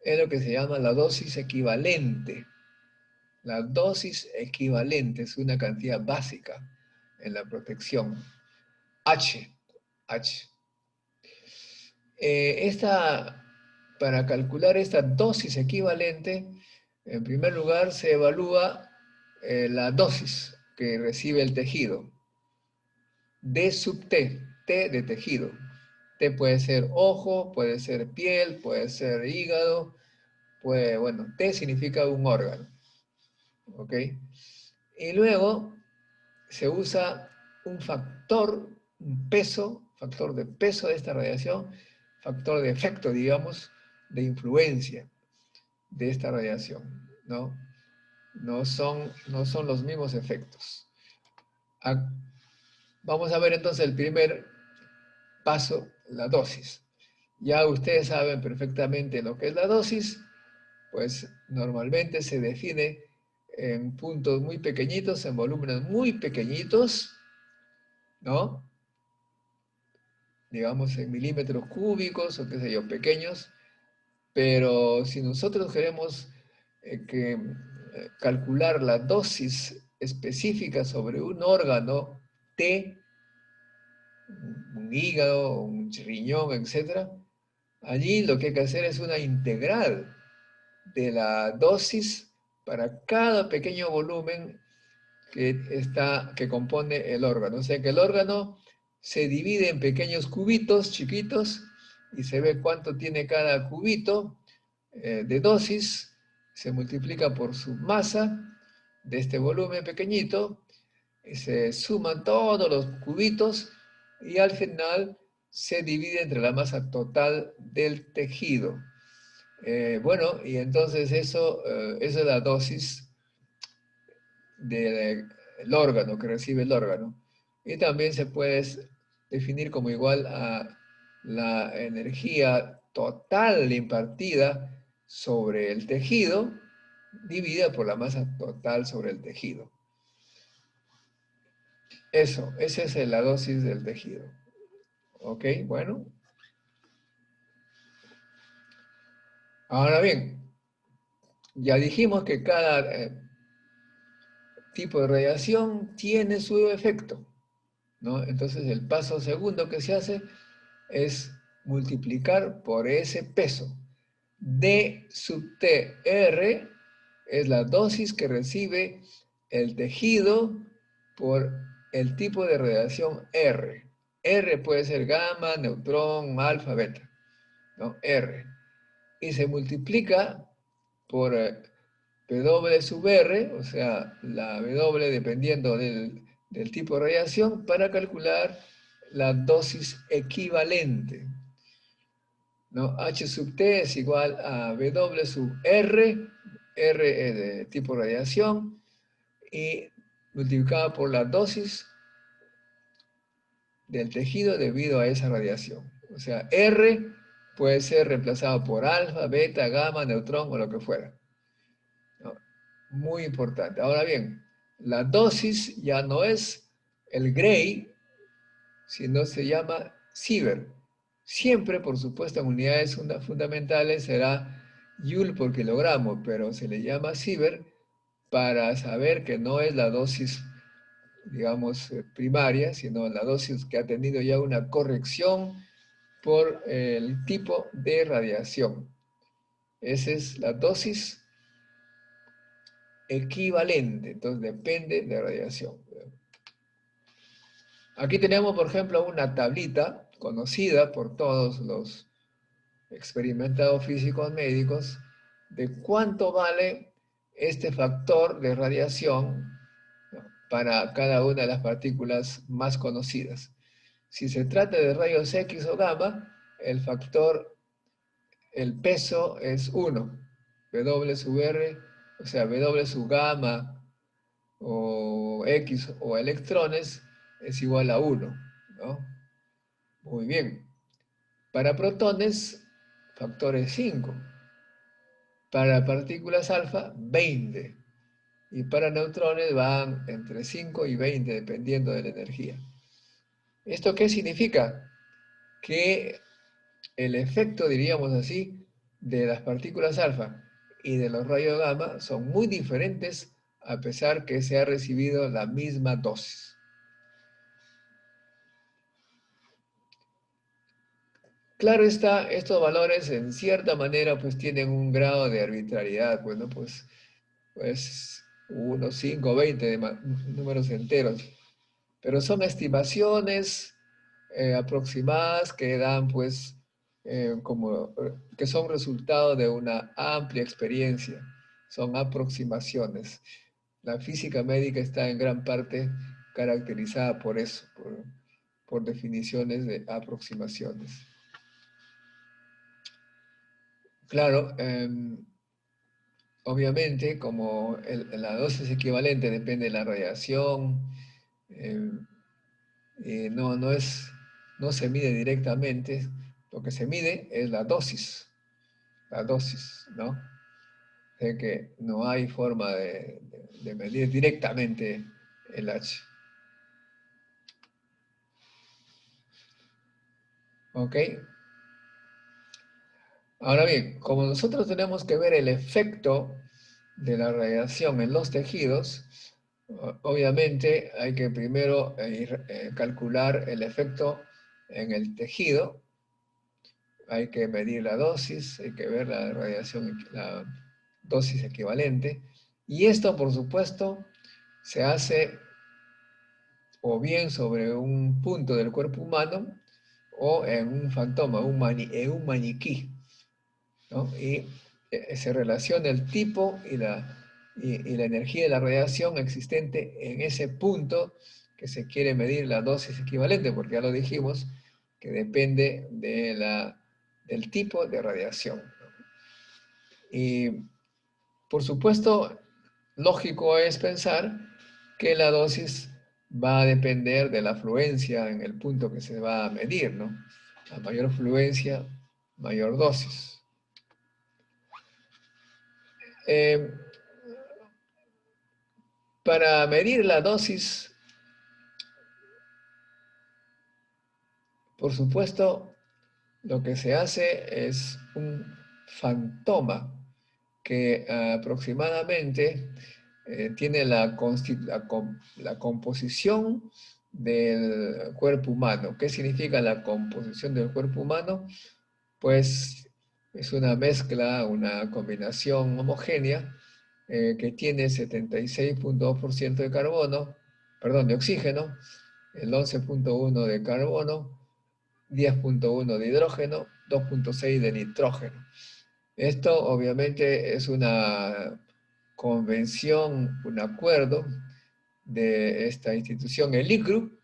es lo que se llama la dosis equivalente. La dosis equivalente es una cantidad básica en la protección. H. Para calcular esta dosis equivalente, en primer lugar se evalúa la dosis que recibe el tejido. D sub T, T de tejido. T puede ser ojo, puede ser piel, puede ser hígado, bueno, T significa un órgano. ¿Ok? Y luego se usa un factor, factor de peso de esta radiación, factor de efecto, digamos, de influencia de esta radiación, ¿no? No son los mismos efectos. Vamos a ver entonces el primer paso, la dosis. Ya ustedes saben perfectamente lo que es la dosis, pues normalmente se define en puntos muy pequeñitos, en volúmenes muy pequeñitos, ¿no? Digamos en milímetros cúbicos o qué sé yo, pequeños, pero si nosotros queremos calcular la dosis específica sobre un órgano T, un hígado, un riñón, etc., allí lo que hay que hacer es una integral de la dosis para cada pequeño volumen que compone el órgano. O sea que el órgano se divide en pequeños cubitos chiquitos y se ve cuánto tiene cada cubito de dosis, se multiplica por su masa de este volumen pequeñito, y se suman todos los cubitos y al final se divide entre la masa total del tejido. Bueno, y entonces eso es la dosis del órgano que recibe el órgano. Y también se puede definir como igual a la energía total impartida sobre el tejido, dividida por la masa total sobre el tejido. Esa es la dosis del tejido. ¿Ok? Bueno. Ahora bien, ya dijimos que cada tipo de radiación tiene su efecto, ¿no? Entonces el paso segundo que se hace es multiplicar por ese peso. D sub T R es la dosis que recibe el tejido por el tipo de radiación R. R puede ser gamma, neutrón, alfa, beta, ¿no? R. Y se multiplica por W sub R, o sea, la W dependiendo del tipo de radiación, para calcular la dosis equivalente, ¿no? H sub T es igual a W sub R, R es de tipo radiación, y multiplicada por la dosis del tejido debido a esa radiación. O sea, R puede ser reemplazado por alfa, beta, gamma, neutrón o lo que fuera, ¿no? Muy importante. Ahora bien, la dosis ya no es el Gray, sino se llama Siever. Siempre, por supuesto, en unidades fundamentales será Joule por kilogramo, pero se le llama Siever para saber que no es la dosis, digamos, primaria, sino la dosis que ha tenido ya una corrección por el tipo de radiación. Esa es la dosis equivalente, entonces depende de radiación. Aquí tenemos, por ejemplo, una tablita conocida por todos los experimentados físicos médicos de cuánto vale este factor de radiación, ¿no?, para cada una de las partículas más conocidas. Si se trata de rayos X o gamma, el factor, el peso es 1, W sub R o sea, W sub gamma o X o electrones es igual a 1, ¿no? Muy bien. Para protones, factores 5. Para partículas alfa, 20. Y para neutrones van entre 5 y 20, dependiendo de la energía. ¿Esto qué significa? Que el efecto, diríamos así, de las partículas alfa y de los rayos gamma son muy diferentes a pesar que se ha recibido la misma dosis. Claro está, estos valores en cierta manera pues tienen un grado de arbitrariedad, bueno, pues 1, 5, 20 de números enteros, pero son estimaciones aproximadas que dan pues que son resultado de una amplia experiencia, son aproximaciones. La física médica está en gran parte caracterizada por eso, por definiciones de aproximaciones. Claro, obviamente, como la dosis equivalente depende de la radiación, no se mide directamente, lo que se mide es la dosis, ¿no? De que no hay forma de medir directamente el H. ¿Ok? Ahora bien, como nosotros tenemos que ver el efecto de la radiación en los tejidos, obviamente hay que primero calcular el efecto en el tejido, hay que medir la dosis, hay que ver la radiación, la dosis equivalente, y esto por supuesto se hace o bien sobre un punto del cuerpo humano o en un fantoma, en un maniquí, ¿no? Y se relaciona el tipo y la energía de la radiación existente en ese punto que se quiere medir la dosis equivalente, porque ya lo dijimos, que depende del tipo de radiación, ¿no? Y por supuesto, lógico es pensar que la dosis va a depender de la fluencia en el punto que se va a medir, ¿no? A mayor fluencia, mayor dosis. Para medir la dosis, por supuesto, lo que se hace es un fantoma que aproximadamente tiene la composición del cuerpo humano. ¿Qué significa la composición del cuerpo humano? Pues es una mezcla, una combinación homogénea que tiene 76.2% de carbono, perdón, de oxígeno, el 11.1 de carbono, 10.1 de hidrógeno, 2.6 de nitrógeno. Esto obviamente es una convención, un acuerdo de esta institución, el ICRU,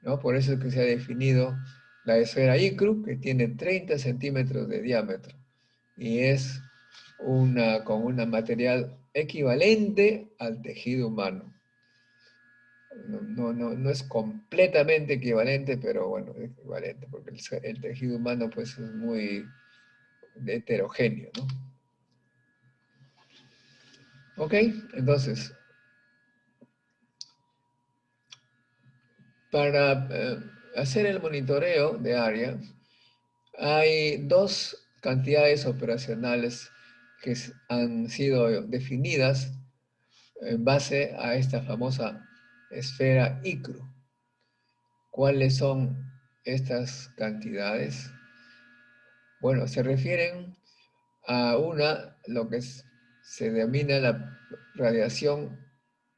¿no? Por eso es que se ha definido la esfera ICRU, que tiene 30 centímetros de diámetro y es con un material equivalente al tejido humano. No es completamente equivalente, pero bueno, es equivalente, porque el tejido humano pues es muy heterogéneo, ¿no? Ok, entonces, para hacer el monitoreo de área, hay dos cantidades operacionales que han sido definidas en base a esta famosa esfera ICRU. ¿Cuáles son estas cantidades? Bueno, se refieren a lo que se denomina la radiación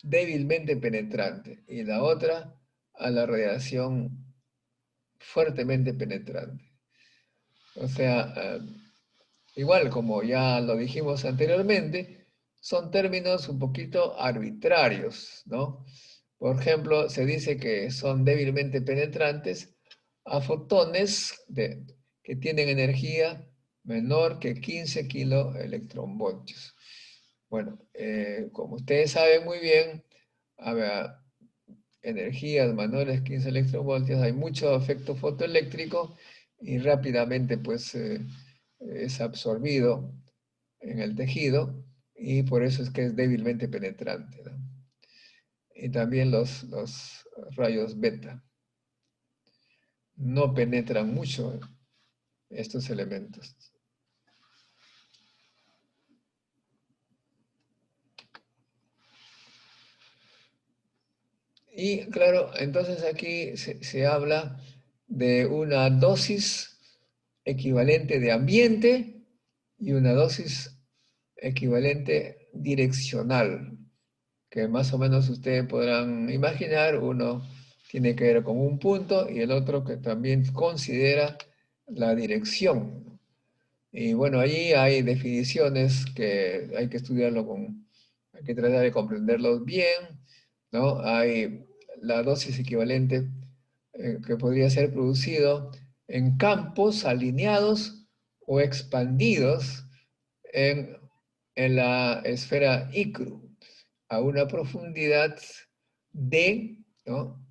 débilmente penetrante y la otra a la radiación fuertemente penetrante. O sea, igual como ya lo dijimos anteriormente, son términos un poquito arbitrarios, ¿no? Por ejemplo, se dice que son débilmente penetrantes a fotones que tienen energía menor que 15 kiloelectronvoltios. Bueno, como ustedes saben muy bien, a ver, energías menores 15 electronvoltios, hay mucho efecto fotoeléctrico y rápidamente pues es absorbido en el tejido y por eso es que es débilmente penetrante, ¿no? Y también los rayos beta no penetran mucho estos elementos. Y claro, entonces aquí se habla de una dosis equivalente de ambiente y una dosis equivalente direccional, que más o menos ustedes podrán imaginar, uno tiene que ver con un punto y el otro que también considera la dirección. Y bueno, allí hay definiciones que hay que estudiarlo hay que tratar de comprenderlos bien, ¿no? Hay la dosis equivalente que podría ser producido en campos alineados o expandidos en, en la esfera ICRU a una profundidad D, ¿no?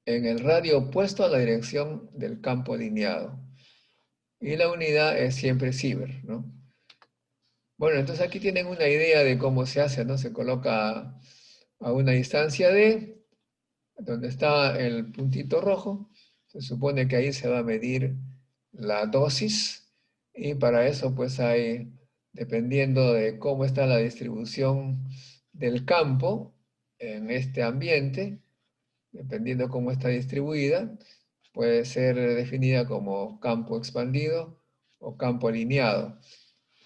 En el radio opuesto a la dirección del campo alineado. Y la unidad es siempre Siever, ¿no? Bueno, entonces aquí tienen una idea de cómo se hace, ¿no? Se coloca a una distancia D, donde está el puntito rojo. Se supone que ahí se va a medir la dosis y para eso pues hay, dependiendo de cómo está la distribución del campo en este ambiente, dependiendo cómo está distribuida, puede ser definida como campo expandido o campo alineado.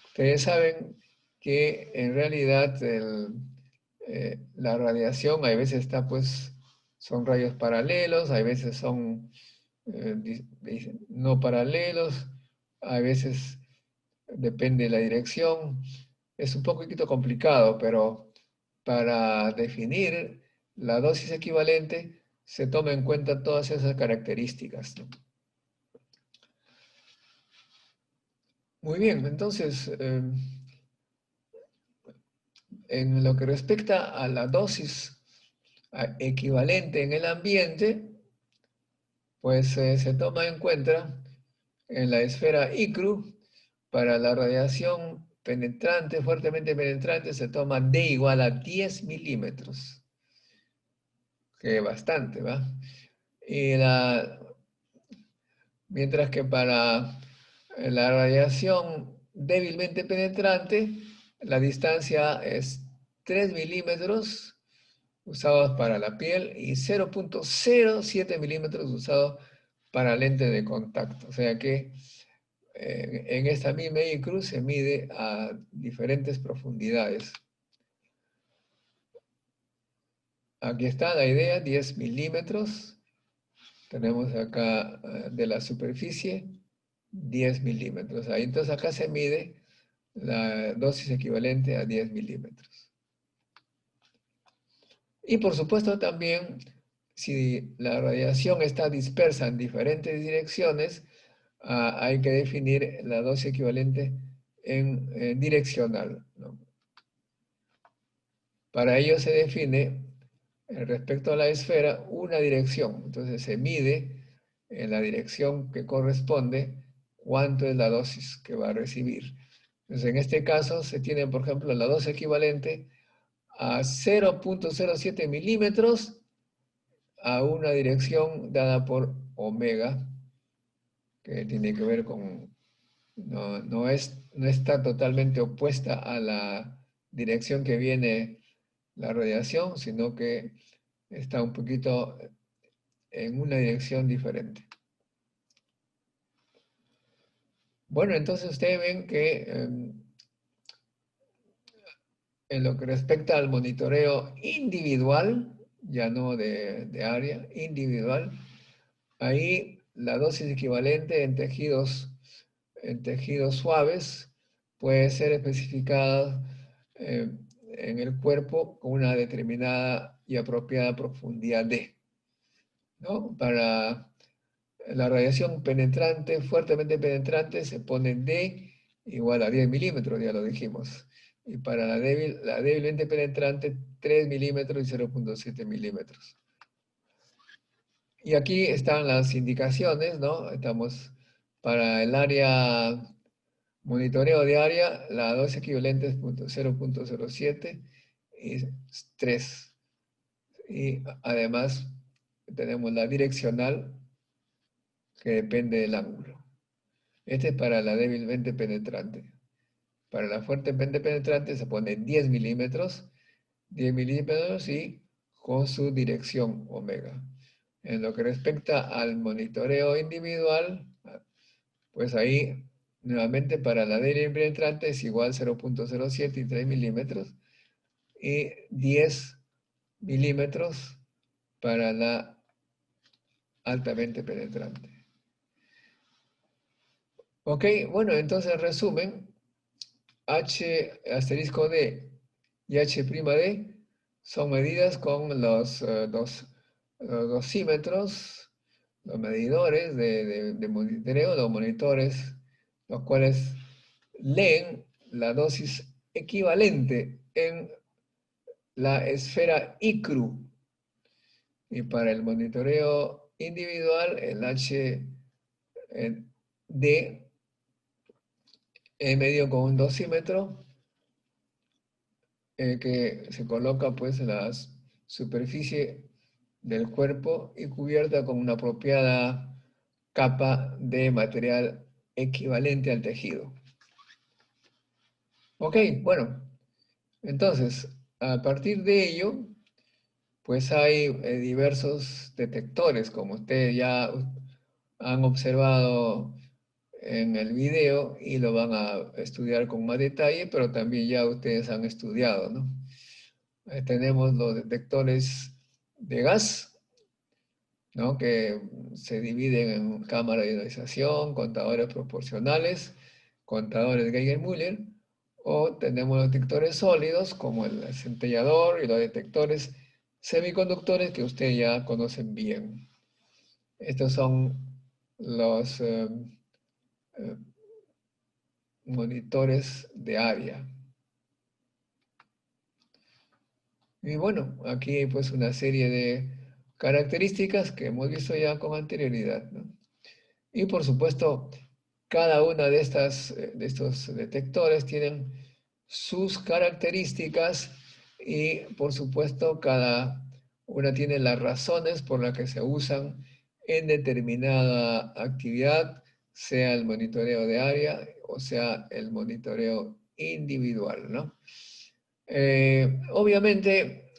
Ustedes saben que en realidad la radiación a veces está pues, son rayos paralelos, a veces son no paralelos, a veces depende de la dirección. Es un poquito complicado, pero para definir la dosis equivalente se toma en cuenta todas esas características, ¿no? Muy bien, entonces, en lo que respecta a la dosis equivalente en el ambiente, pues se toma en cuenta en la esfera ICRU, para la radiación penetrante, fuertemente penetrante, se toma D igual a 10 milímetros, que es bastante, ¿va? Y mientras que para la radiación débilmente penetrante, la distancia es 3 milímetros usados para la piel y 0.07 milímetros usados para lente de contacto. O sea que en esta misma ICRU se mide a diferentes profundidades. Aquí está la idea, 10 milímetros. Tenemos acá de la superficie 10 milímetros. Ahí, entonces acá se mide la dosis equivalente a 10 milímetros. Y por supuesto también, si la radiación está dispersa en diferentes direcciones, hay que definir la dosis equivalente en direccional, ¿no? Para ello se define, respecto a la esfera, una dirección. Entonces se mide en la dirección que corresponde cuánto es la dosis que va a recibir. Entonces en este caso se tiene, por ejemplo, la dosis equivalente a 0.07 milímetros a una dirección dada por omega, que tiene que ver con, no está totalmente opuesta a la dirección que viene la radiación, sino que está un poquito en una dirección diferente. Bueno, entonces ustedes ven que en lo que respecta al monitoreo individual, ya no de área, individual, ahí la dosis equivalente en tejidos suaves puede ser especificada en el cuerpo con una determinada y apropiada profundidad D, ¿no? Para la radiación penetrante, fuertemente penetrante, se pone D igual a 10 milímetros, ya lo dijimos. Y para la débilmente penetrante, 3 milímetros y 0,7 milímetros. Y aquí están las indicaciones, ¿no? Estamos para el área, monitoreo de área, la dosis equivalente es 0,07 y 3. Y además tenemos la direccional, que depende del ángulo. Este es para la débilmente penetrante. Para la fuertemente penetrante se pone 10 milímetros y con su dirección omega. En lo que respecta al monitoreo individual, pues ahí nuevamente para la débil penetrante es igual 0,07 y 3 milímetros y 10 milímetros para la altamente penetrante. Ok, bueno, entonces en resumen, H asterisco D y H' D son medidas con los dosímetros, los medidores de monitoreo, los monitores, los cuales leen la dosis equivalente en la esfera ICRU. Y para el monitoreo individual, el HD medio con un dosímetro que se coloca pues en la superficie del cuerpo y cubierta con una apropiada capa de material equivalente al tejido. Ok, bueno, entonces, a partir de ello, pues hay diversos detectores, como ustedes ya han observado en el video y lo van a estudiar con más detalle, pero también ya ustedes han estudiado, ¿no? Tenemos los detectores de gas, ¿no? Que se dividen en cámara de ionización, contadores proporcionales, contadores Geiger-Müller, o tenemos los detectores sólidos como el centellador y los detectores semiconductores que ustedes ya conocen bien. Estos son los monitores de área. Y bueno, aquí hay pues una serie de características que hemos visto ya con anterioridad, ¿no? Y por supuesto, cada una de estos detectores tienen sus características y por supuesto cada una tiene las razones por las que se usan en determinada actividad, sea el monitoreo de área o sea el monitoreo individual, ¿no? Obviamente,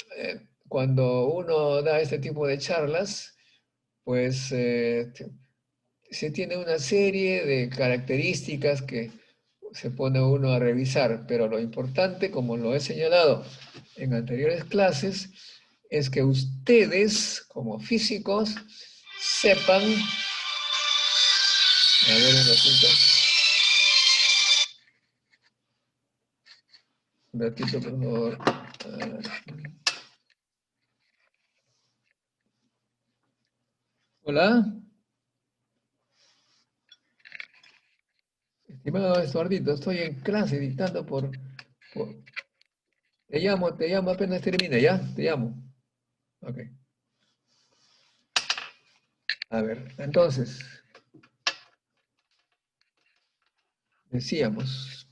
cuando uno da este tipo de charlas, pues se tiene una serie de características que se pone uno a revisar, pero lo importante, como lo he señalado en anteriores clases, es que ustedes, como físicos, sepan... A ver un ratito. Un ratito, por favor. Hola. Estimado Estuardito, estoy en clase dictando por... Te llamo apenas termine, ¿ya? Te llamo. Ok. A ver, entonces, decíamos,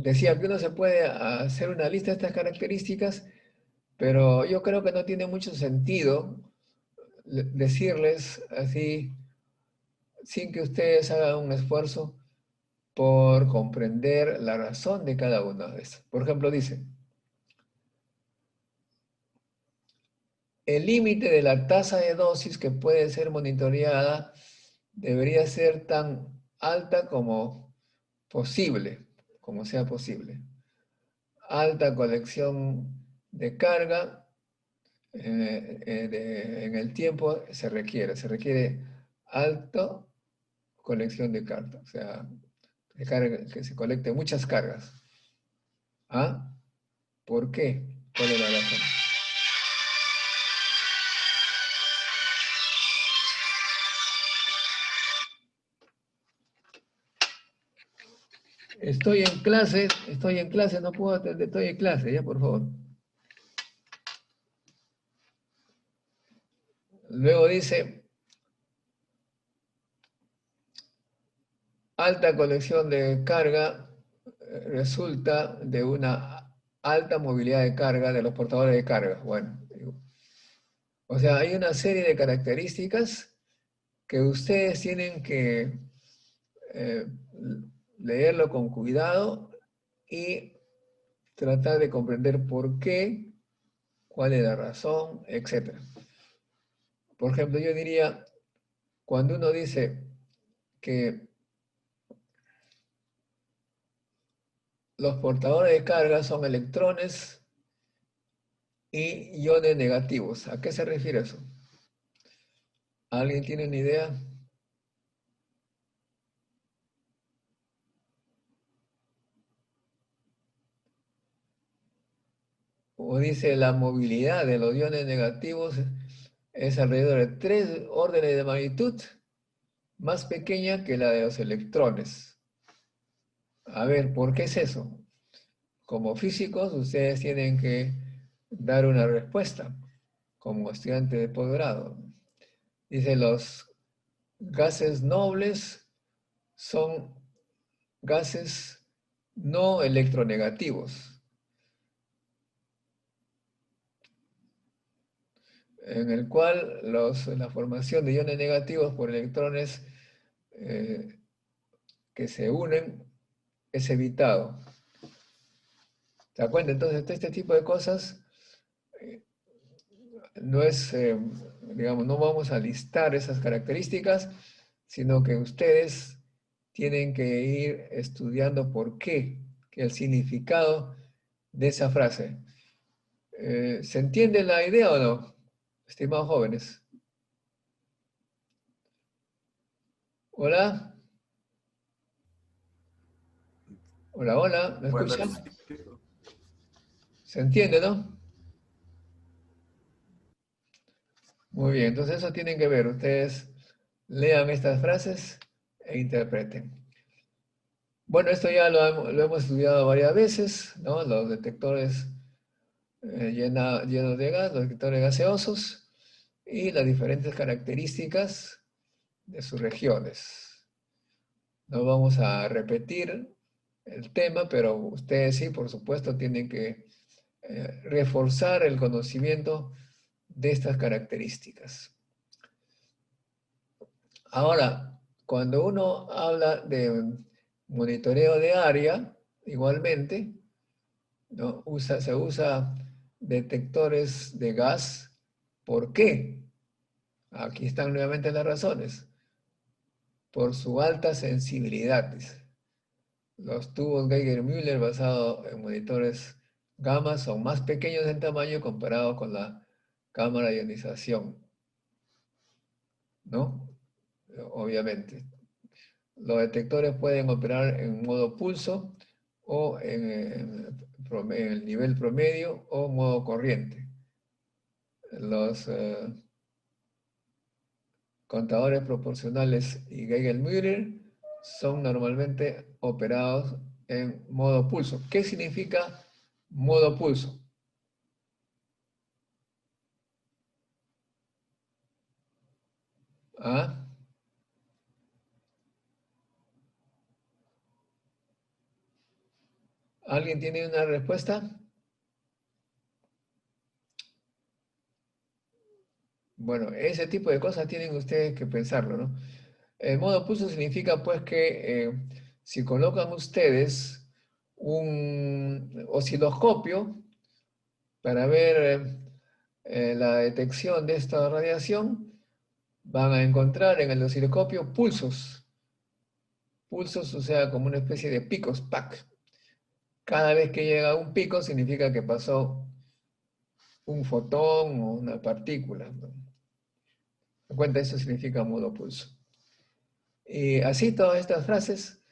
decía que uno se puede hacer una lista de estas características, pero yo creo que no tiene mucho sentido decirles así, sin que ustedes hagan un esfuerzo por comprender la razón de cada una de estas. Por ejemplo, dice, el límite de la tasa de dosis que puede ser monitoreada debería ser tan alta como posible, como sea posible. Alta colección de carga en el tiempo se requiere alta colección de carga, o sea, que se colecte muchas cargas. ¿Ah? ¿Por qué? ¿Cuál es la razón? Estoy en clase, no puedo atender, estoy en clase, ya, por favor. Luego dice, alta colección de carga resulta de una alta movilidad de carga de los portadores de carga. Bueno, o sea, hay una serie de características que ustedes tienen que eh, leerlo con cuidado y tratar de comprender por qué, cuál es la razón, etc. Por ejemplo, yo diría, cuando uno dice que los portadores de carga son electrones y iones negativos, ¿a qué se refiere eso? ¿Alguien tiene una idea? O dice, la movilidad de los iones negativos es alrededor de 3 órdenes de magnitud más pequeña que la de los electrones. A ver, ¿por qué es eso? Como físicos, ustedes tienen que dar una respuesta como estudiante de posgrado. Dice, los gases nobles son gases no electronegativos, en el cual la formación de iones negativos por electrones que se unen es evitado. ¿Se da cuenta? Entonces, este tipo de cosas no es, digamos, no vamos a listar esas características, sino que ustedes tienen que ir estudiando por qué, que el significado de esa frase. ¿Se entiende la idea o no, estimados jóvenes? Hola. Hola, hola, ¿me Bueno, escuchan? ¿Se entiende, no? Muy bien, entonces eso tienen que ver. Ustedes lean estas frases e interpreten. Bueno, esto ya lo hemos estudiado varias veces, ¿no? Los detectores llenos de gas, los detectores gaseosos y las diferentes características de sus regiones. No vamos a repetir el tema, pero ustedes sí, por supuesto, tienen que reforzar el conocimiento de estas características. Ahora, cuando uno habla de monitoreo de área, igualmente, ¿no? Se usa detectores de gas. ¿Por qué? Aquí están nuevamente las razones. Por su alta sensibilidad, dice. Los tubos Geiger-Müller basados en monitores gamma son más pequeños en tamaño comparado con la cámara de ionización, ¿no? Obviamente. Los detectores pueden operar en modo pulso o en el nivel promedio o modo corriente. Los contadores proporcionales y Geiger-Müller son normalmente operados en modo pulso. ¿Qué significa modo pulso? ¿Ah? ¿Alguien tiene una respuesta? Bueno, ese tipo de cosas tienen ustedes que pensarlo, ¿no? El modo pulso significa pues que si colocan ustedes un osciloscopio para ver la detección de esta radiación, van a encontrar en el osciloscopio pulsos. Pulsos, o sea, como una especie de picos, ¡pac! Cada vez que llega un pico significa que pasó un fotón o una partícula, ¿no? ¿Se cuenta? Eso significa modo pulso. Y así todas estas frases,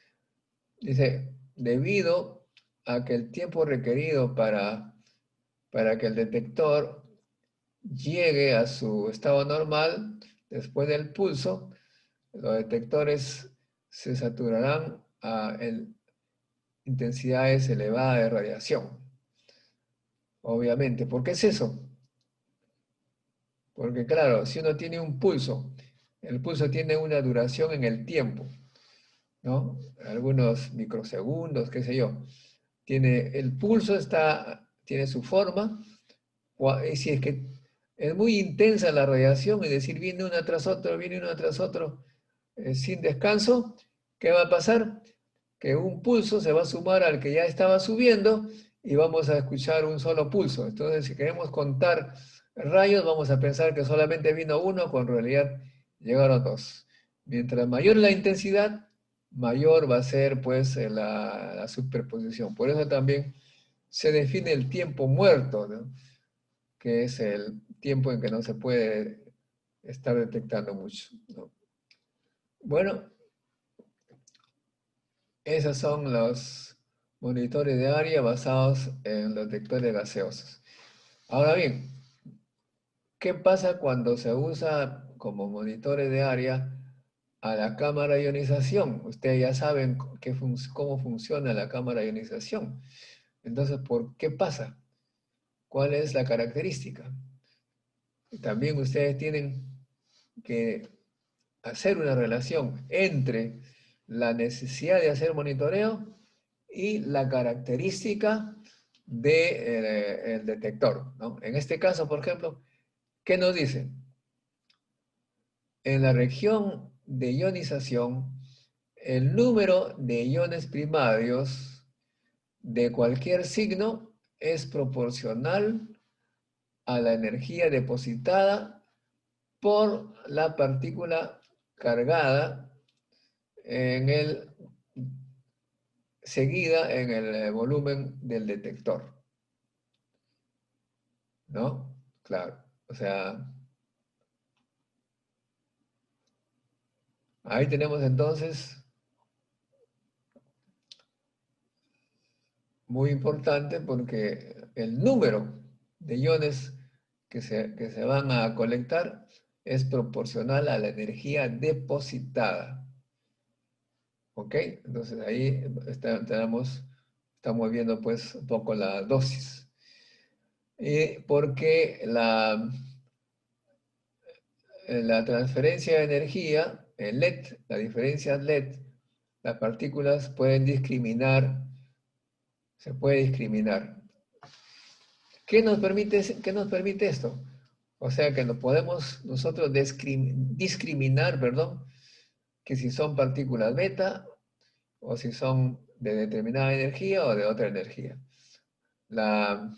dice, debido a que el tiempo requerido para que el detector llegue a su estado normal después del pulso, los detectores se saturarán a el intensidades elevadas de radiación. Obviamente, ¿por qué es eso? Porque claro, si uno tiene un pulso, el pulso tiene una duración en el tiempo, ¿no? Algunos microsegundos, qué sé yo. El pulso tiene su forma, y si es que es muy intensa la radiación, es decir, viene una tras otro, viene uno tras otro, sin descanso, ¿qué va a pasar? Que un pulso se va a sumar al que ya estaba subiendo y vamos a escuchar un solo pulso. Entonces, si queremos contar rayos, vamos a pensar que solamente vino uno, cuando en realidad llegaron dos. Mientras mayor la intensidad, mayor va a ser pues la superposición. Por eso también se define el tiempo muerto, ¿no? Que es el tiempo en que no se puede estar detectando mucho, ¿no? Bueno, esos son los monitores de área basados en los detectores gaseosos. Ahora bien, ¿qué pasa cuando se usa como monitores de área a la cámara de ionización? Ustedes ya saben cómo funciona la cámara de ionización. Entonces, ¿por qué pasa? ¿Cuál es la característica? Y también ustedes tienen que hacer una relación entre la necesidad de hacer monitoreo y la característica del detector, ¿no? En este caso, por ejemplo, ¿qué nos dice? En la región de ionización, el número de iones primarios de cualquier signo es proporcional a la energía depositada por la partícula cargada seguida en el volumen del detector, ¿no? Claro, o sea, ahí tenemos entonces, muy importante, porque el número de iones que se van a colectar es proporcional a la energía depositada. ¿Ok? Entonces ahí estamos viendo pues un poco la dosis. Porque la transferencia de energía, el LED, la diferencia LED, las partículas se puede discriminar. ¿Qué nos permite esto? O sea que no podemos nosotros discriminar, perdón, que si son partículas beta o si son de determinada energía o de otra energía. La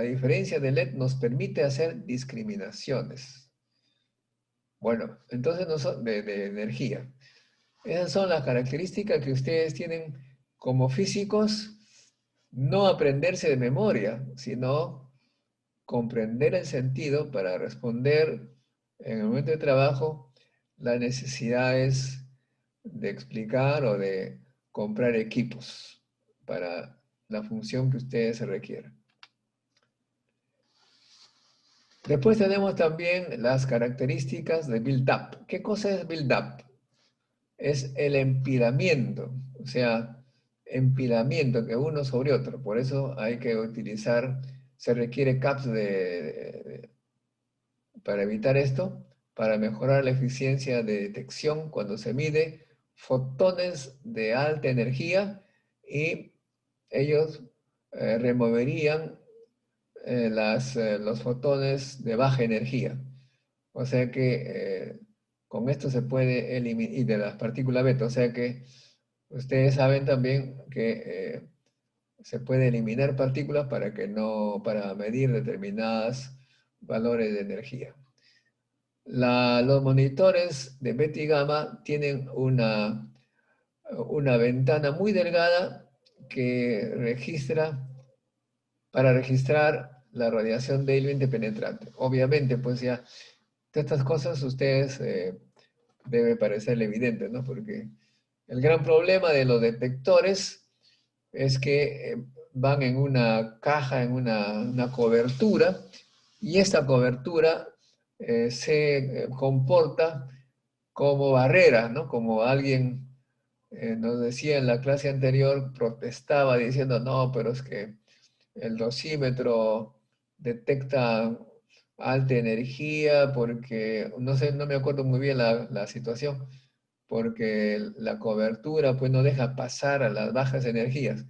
diferencia de LED nos permite hacer discriminaciones. Bueno, entonces de energía. Esas son las características que ustedes tienen como físicos, no aprenderse de memoria, sino comprender el sentido para responder en el momento de trabajo las necesidades de explicar o de comprar equipos para la función que ustedes se requieran. Después tenemos también las características de build-up. ¿Qué cosa es build-up? Es el empilamiento, o sea, empilamiento que uno sobre otro. Por eso hay que se requiere CAPS para evitar esto, para mejorar la eficiencia de detección cuando se mide fotones de alta energía y ellos removerían los fotones de baja energía. O sea que con esto se puede eliminar, y de las partículas beta, o sea que ustedes saben también que se puede eliminar partículas para medir determinados valores de energía. Los monitores de beta y gamma tienen una ventana muy delgada para registrar la radiación débilmente penetrante. Obviamente, pues ya, de estas cosas ustedes debe parecerle evidente, ¿no? Porque el gran problema de los detectores es que van en una caja, en una cobertura, y esta cobertura se comporta como barrera, ¿no? Como alguien nos decía en la clase anterior, protestaba diciendo, no, pero es que el dosímetro detecta alta energía porque, no sé, no me acuerdo muy bien la situación, porque la cobertura pues no deja pasar a las bajas energías.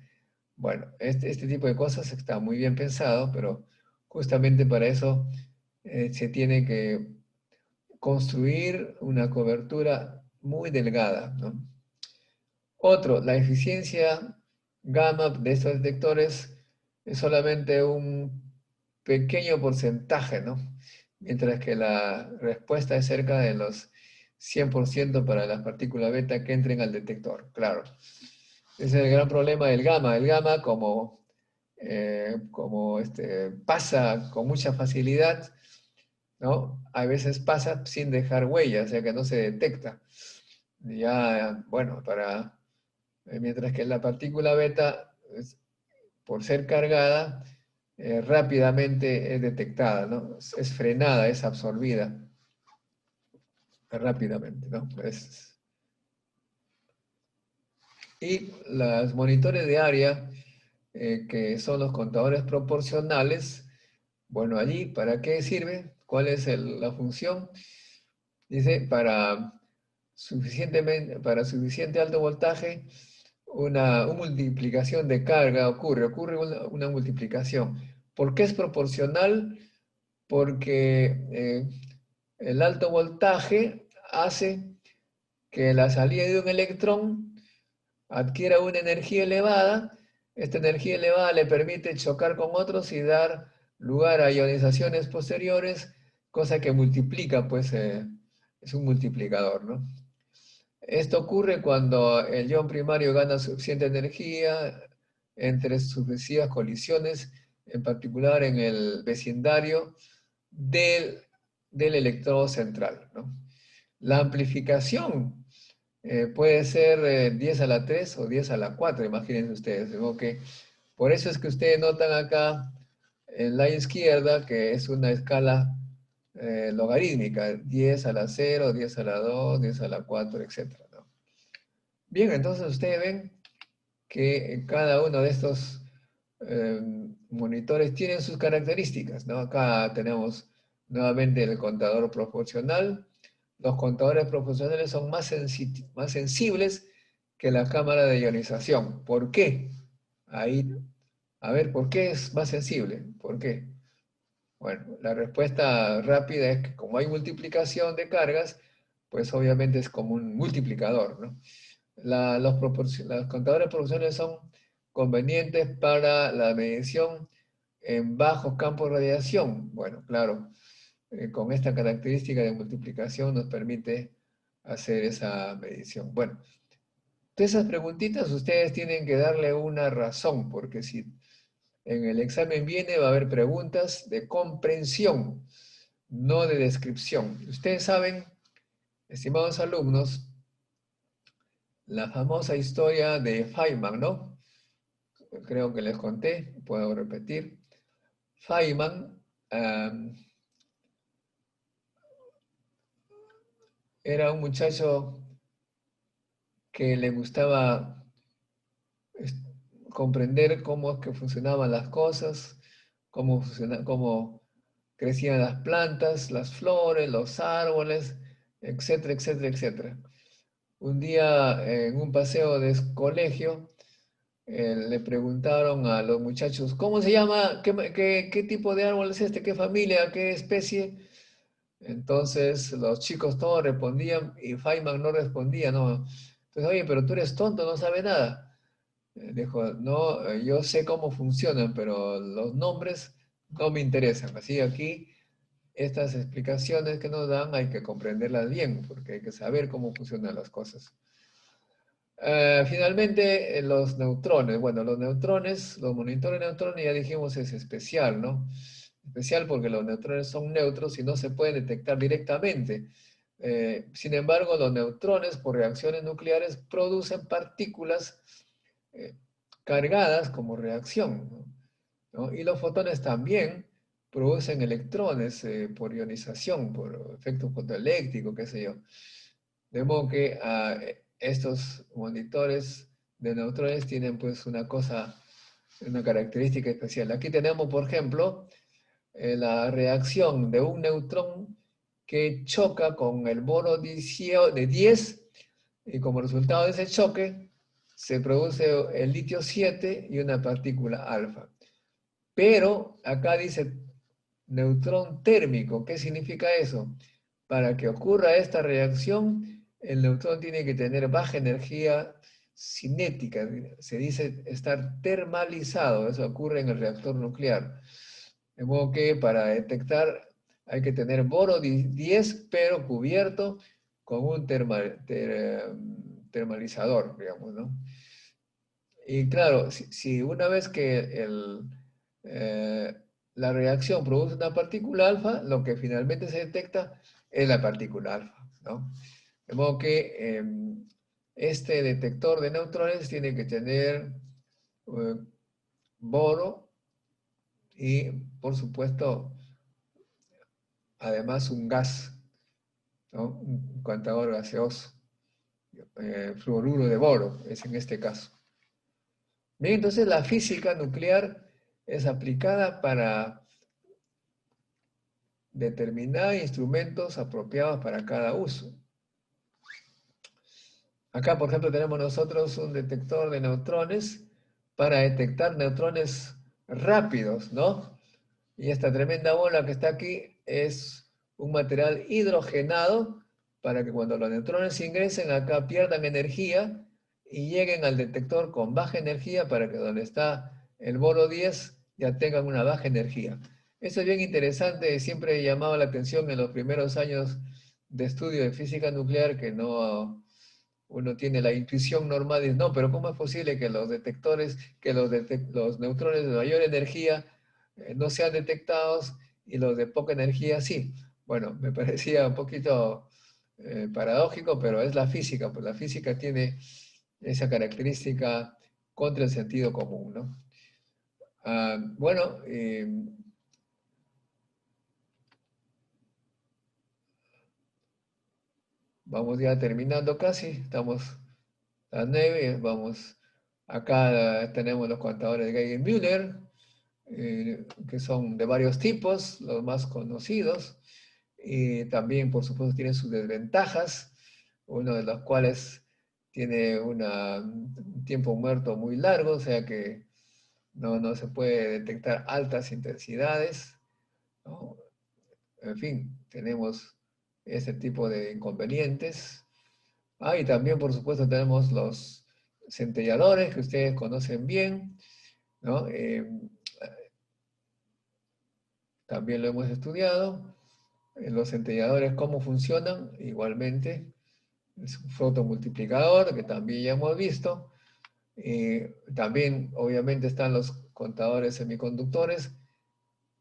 Bueno, este tipo de cosas está muy bien pensado, pero justamente para eso se tiene que construir una cobertura muy delgada, ¿no? Otro, la eficiencia gamma de estos detectores es solamente un pequeño porcentaje, ¿no? Mientras que la respuesta es cerca de los 100% para las partículas beta que entren al detector, claro. Ese es el gran problema del gamma. El gamma, como pasa con mucha facilidad, ¿no? A veces pasa sin dejar huella, o sea que no se detecta. Ya, bueno, mientras que la partícula beta, por ser cargada, rápidamente es detectada, ¿no? Es frenada, es absorbida rápidamente, ¿no? Y los monitores de área, que son los contadores proporcionales, bueno, allí, ¿para qué sirve? ¿Cuál es la función? Dice, para suficiente alto voltaje, una multiplicación de carga ocurre una multiplicación. ¿Por qué es proporcional? Porque el alto voltaje hace que la salida de un electrón adquiera una energía elevada. Esta energía elevada le permite chocar con otros y dar lugar a ionizaciones posteriores, cosa que multiplica, pues es un multiplicador, ¿no? Esto ocurre cuando el ion primario gana suficiente energía entre sucesivas colisiones, en particular en el vecindario del, del electrodo central, ¿no? La amplificación puede ser 10 a la 3 o 10 a la 4, imagínense ustedes. Digo que por eso es que ustedes notan acá en la izquierda que es una escala logarítmica, 10 a la 0, 10 a la 2, 10 a la 4, etc., ¿no? Bien, entonces ustedes ven que cada uno de estos eh, monitores tienen sus características, ¿no? Acá tenemos nuevamente el contador proporcional. Los contadores proporcionales son más sensibles que la cámara de ionización. ¿Por qué? Ahí, a ver, ¿por qué es más sensible? ¿Por qué? Bueno, la respuesta rápida es que como hay multiplicación de cargas, pues obviamente es como un multiplicador, ¿no? Los contadores proporcionales son convenientes para la medición en bajos campos de radiación. Bueno, claro, con esta característica de multiplicación nos permite hacer esa medición. Bueno, de esas preguntitas ustedes tienen que darle una razón, porque si en el examen viene va a haber preguntas de comprensión, no de descripción. Ustedes saben, estimados alumnos, la famosa historia de Feynman, ¿no? Creo que les conté, puedo repetir. Feynman era un muchacho que le gustaba comprender cómo es que funcionaban las cosas, cómo crecían las plantas, las flores, los árboles, etcétera, etcétera, etcétera. Un día en un paseo de colegio, le preguntaron a los muchachos, ¿cómo se llama? ¿Qué tipo de árbol es este? ¿Qué familia? ¿Qué especie? Entonces los chicos todos respondían y Feynman no respondía, ¿no? Entonces, oye, pero tú eres tonto, no sabes nada. Dijo, no, yo sé cómo funcionan, pero los nombres no me interesan. Así aquí, estas explicaciones que nos dan hay que comprenderlas bien, porque hay que saber cómo funcionan las cosas. Finalmente, los neutrones. Bueno, los monitores de neutrones, ya dijimos, es especial, ¿no? Especial porque los neutrones son neutros y no se pueden detectar directamente. Sin embargo, los neutrones, por reacciones nucleares, producen partículas eh, cargadas como reacción, ¿no? Y los fotones también producen electrones por ionización, por efecto fotoeléctrico, qué sé yo. De modo que estos monitores de neutrones tienen pues una característica especial. Aquí tenemos, por ejemplo, la reacción de un neutrón que choca con el boro de 10 y como resultado de ese choque se produce el litio 7 y una partícula alfa. Pero acá dice neutrón térmico. ¿Qué significa eso? Para que ocurra esta reacción, el neutrón tiene que tener baja energía cinética. Se dice estar termalizado. Eso ocurre en el reactor nuclear. De modo que para detectar hay que tener boro 10, pero cubierto con un termalizador, digamos, ¿no? Y claro, si una vez que la reacción produce una partícula alfa, lo que finalmente se detecta es la partícula alfa, ¿no? De modo que este detector de neutrones tiene que tener boro y, por supuesto, además un gas, ¿no? Un contador gaseoso, fluoruro de boro, es en este caso. Bien, entonces la física nuclear es aplicada para determinar instrumentos apropiados para cada uso. Acá, por ejemplo, tenemos nosotros un detector de neutrones para detectar neutrones rápidos, ¿no? Y esta tremenda bola que está aquí es un material hidrogenado para que cuando los neutrones ingresen acá pierdan energía y lleguen al detector con baja energía para que donde está el boro 10 ya tengan una baja energía. Eso es bien interesante, siempre he llamado la atención en los primeros años de estudio de física nuclear que no uno tiene la intuición normal y dice, no, pero ¿cómo es posible que los detectores, que los neutrones de mayor energía no sean detectados y los de poca energía sí? Bueno, me parecía un poquito paradójico, pero es la física, pues la física tiene esa característica contra el sentido común, ¿no? Bueno, vamos ya terminando casi, estamos a las 9, vamos, acá tenemos los contadores de Geiger-Müller, que son de varios tipos, los más conocidos, y también, por supuesto, tienen sus desventajas, uno de los cuales tiene un tiempo muerto muy largo, o sea que no se puede detectar altas intensidades, ¿no? En fin, tenemos ese tipo de inconvenientes. Y también, por supuesto, tenemos los centelladores que ustedes conocen bien, ¿no? También lo hemos estudiado. Los centelladores, ¿cómo funcionan? Igualmente, es un fotomultiplicador que también ya hemos visto. También, obviamente, están los contadores semiconductores.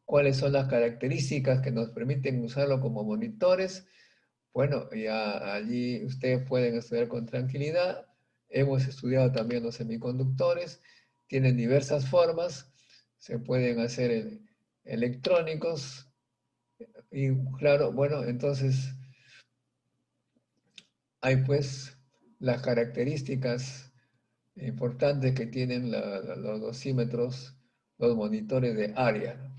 ¿Cuáles son las características que nos permiten usarlo como monitores? Bueno, ya allí ustedes pueden estudiar con tranquilidad. Hemos estudiado también los semiconductores. Tienen diversas formas. Se pueden hacer electrónicos. Y claro, bueno, entonces hay pues las características importantes que tienen los dosímetros, los monitores de área.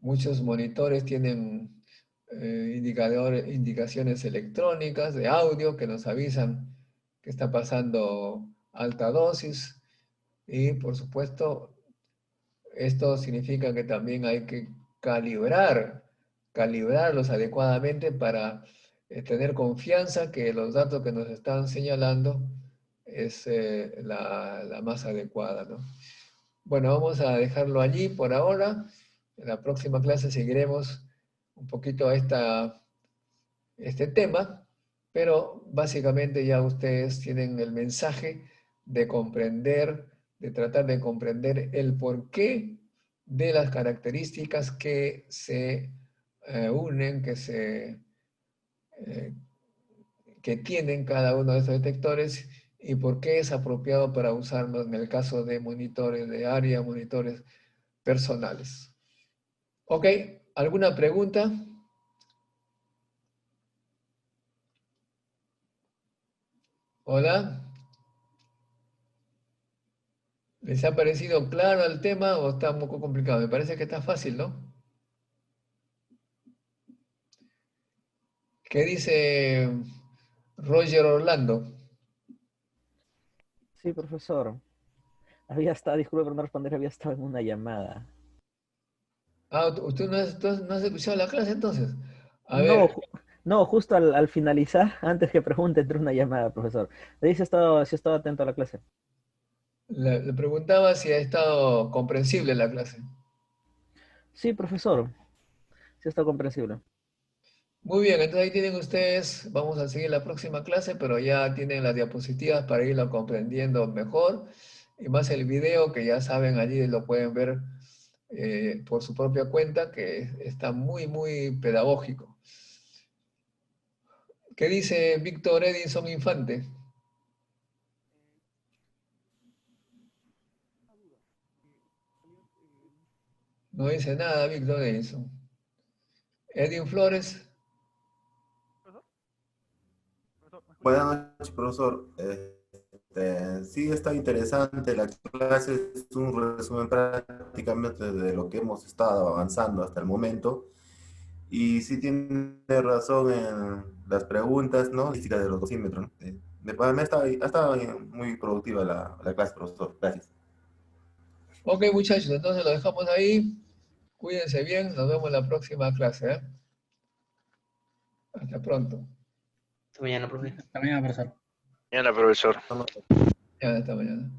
Muchos monitores tienen indicaciones electrónicas de audio que nos avisan que está pasando alta dosis y por supuesto esto significa que también hay que calibrarlos adecuadamente para tener confianza que los datos que nos están señalando es la más adecuada, ¿no? Bueno, vamos a dejarlo allí por ahora. En la próxima clase seguiremos un poquito este tema, pero básicamente ya ustedes tienen el mensaje de comprender, de tratar de comprender el porqué de las características que se unen, eh, que tienen cada uno de estos detectores y por qué es apropiado para usarlos en el caso de monitores de área, monitores personales. Ok, ¿alguna pregunta? Hola. ¿Les ha parecido claro el tema o está un poco complicado? Me parece que está fácil, ¿no? ¿Qué dice Roger Orlando? Sí, profesor. Había estado, disculpe por no responder, había estado en una llamada. Ah, ¿usted no has escuchado la clase entonces? A No, ver, no, justo al finalizar, antes que pregunte, entró una llamada, profesor. Le dice si estaba atento a la clase. le preguntaba si ha estado comprensible la clase. Sí, profesor. Sí está comprensible. Muy bien, entonces ahí tienen ustedes, vamos a seguir la próxima clase, pero ya tienen las diapositivas para irlo comprendiendo mejor. Y más el video que ya saben allí lo pueden ver por su propia cuenta, que está muy, muy pedagógico. ¿Qué dice Víctor Edinson Infante? No dice nada Víctor Edinson. Edwin Flores, Buenas noches, profesor. Sí, está interesante. La clase es un resumen prácticamente de lo que hemos estado avanzando hasta el momento. Y sí tiene razón en las preguntas, ¿no? Física de los dosímetros, ¿no? Ha estado muy productiva la clase, profesor. Gracias. ok muchachos, entonces lo dejamos ahí. Cuídense bien, nos vemos en la próxima clase. ¿Eh? Hasta pronto. Hasta mañana, profe. También, profesor. Mañana, profesor. Ya, hasta mañana.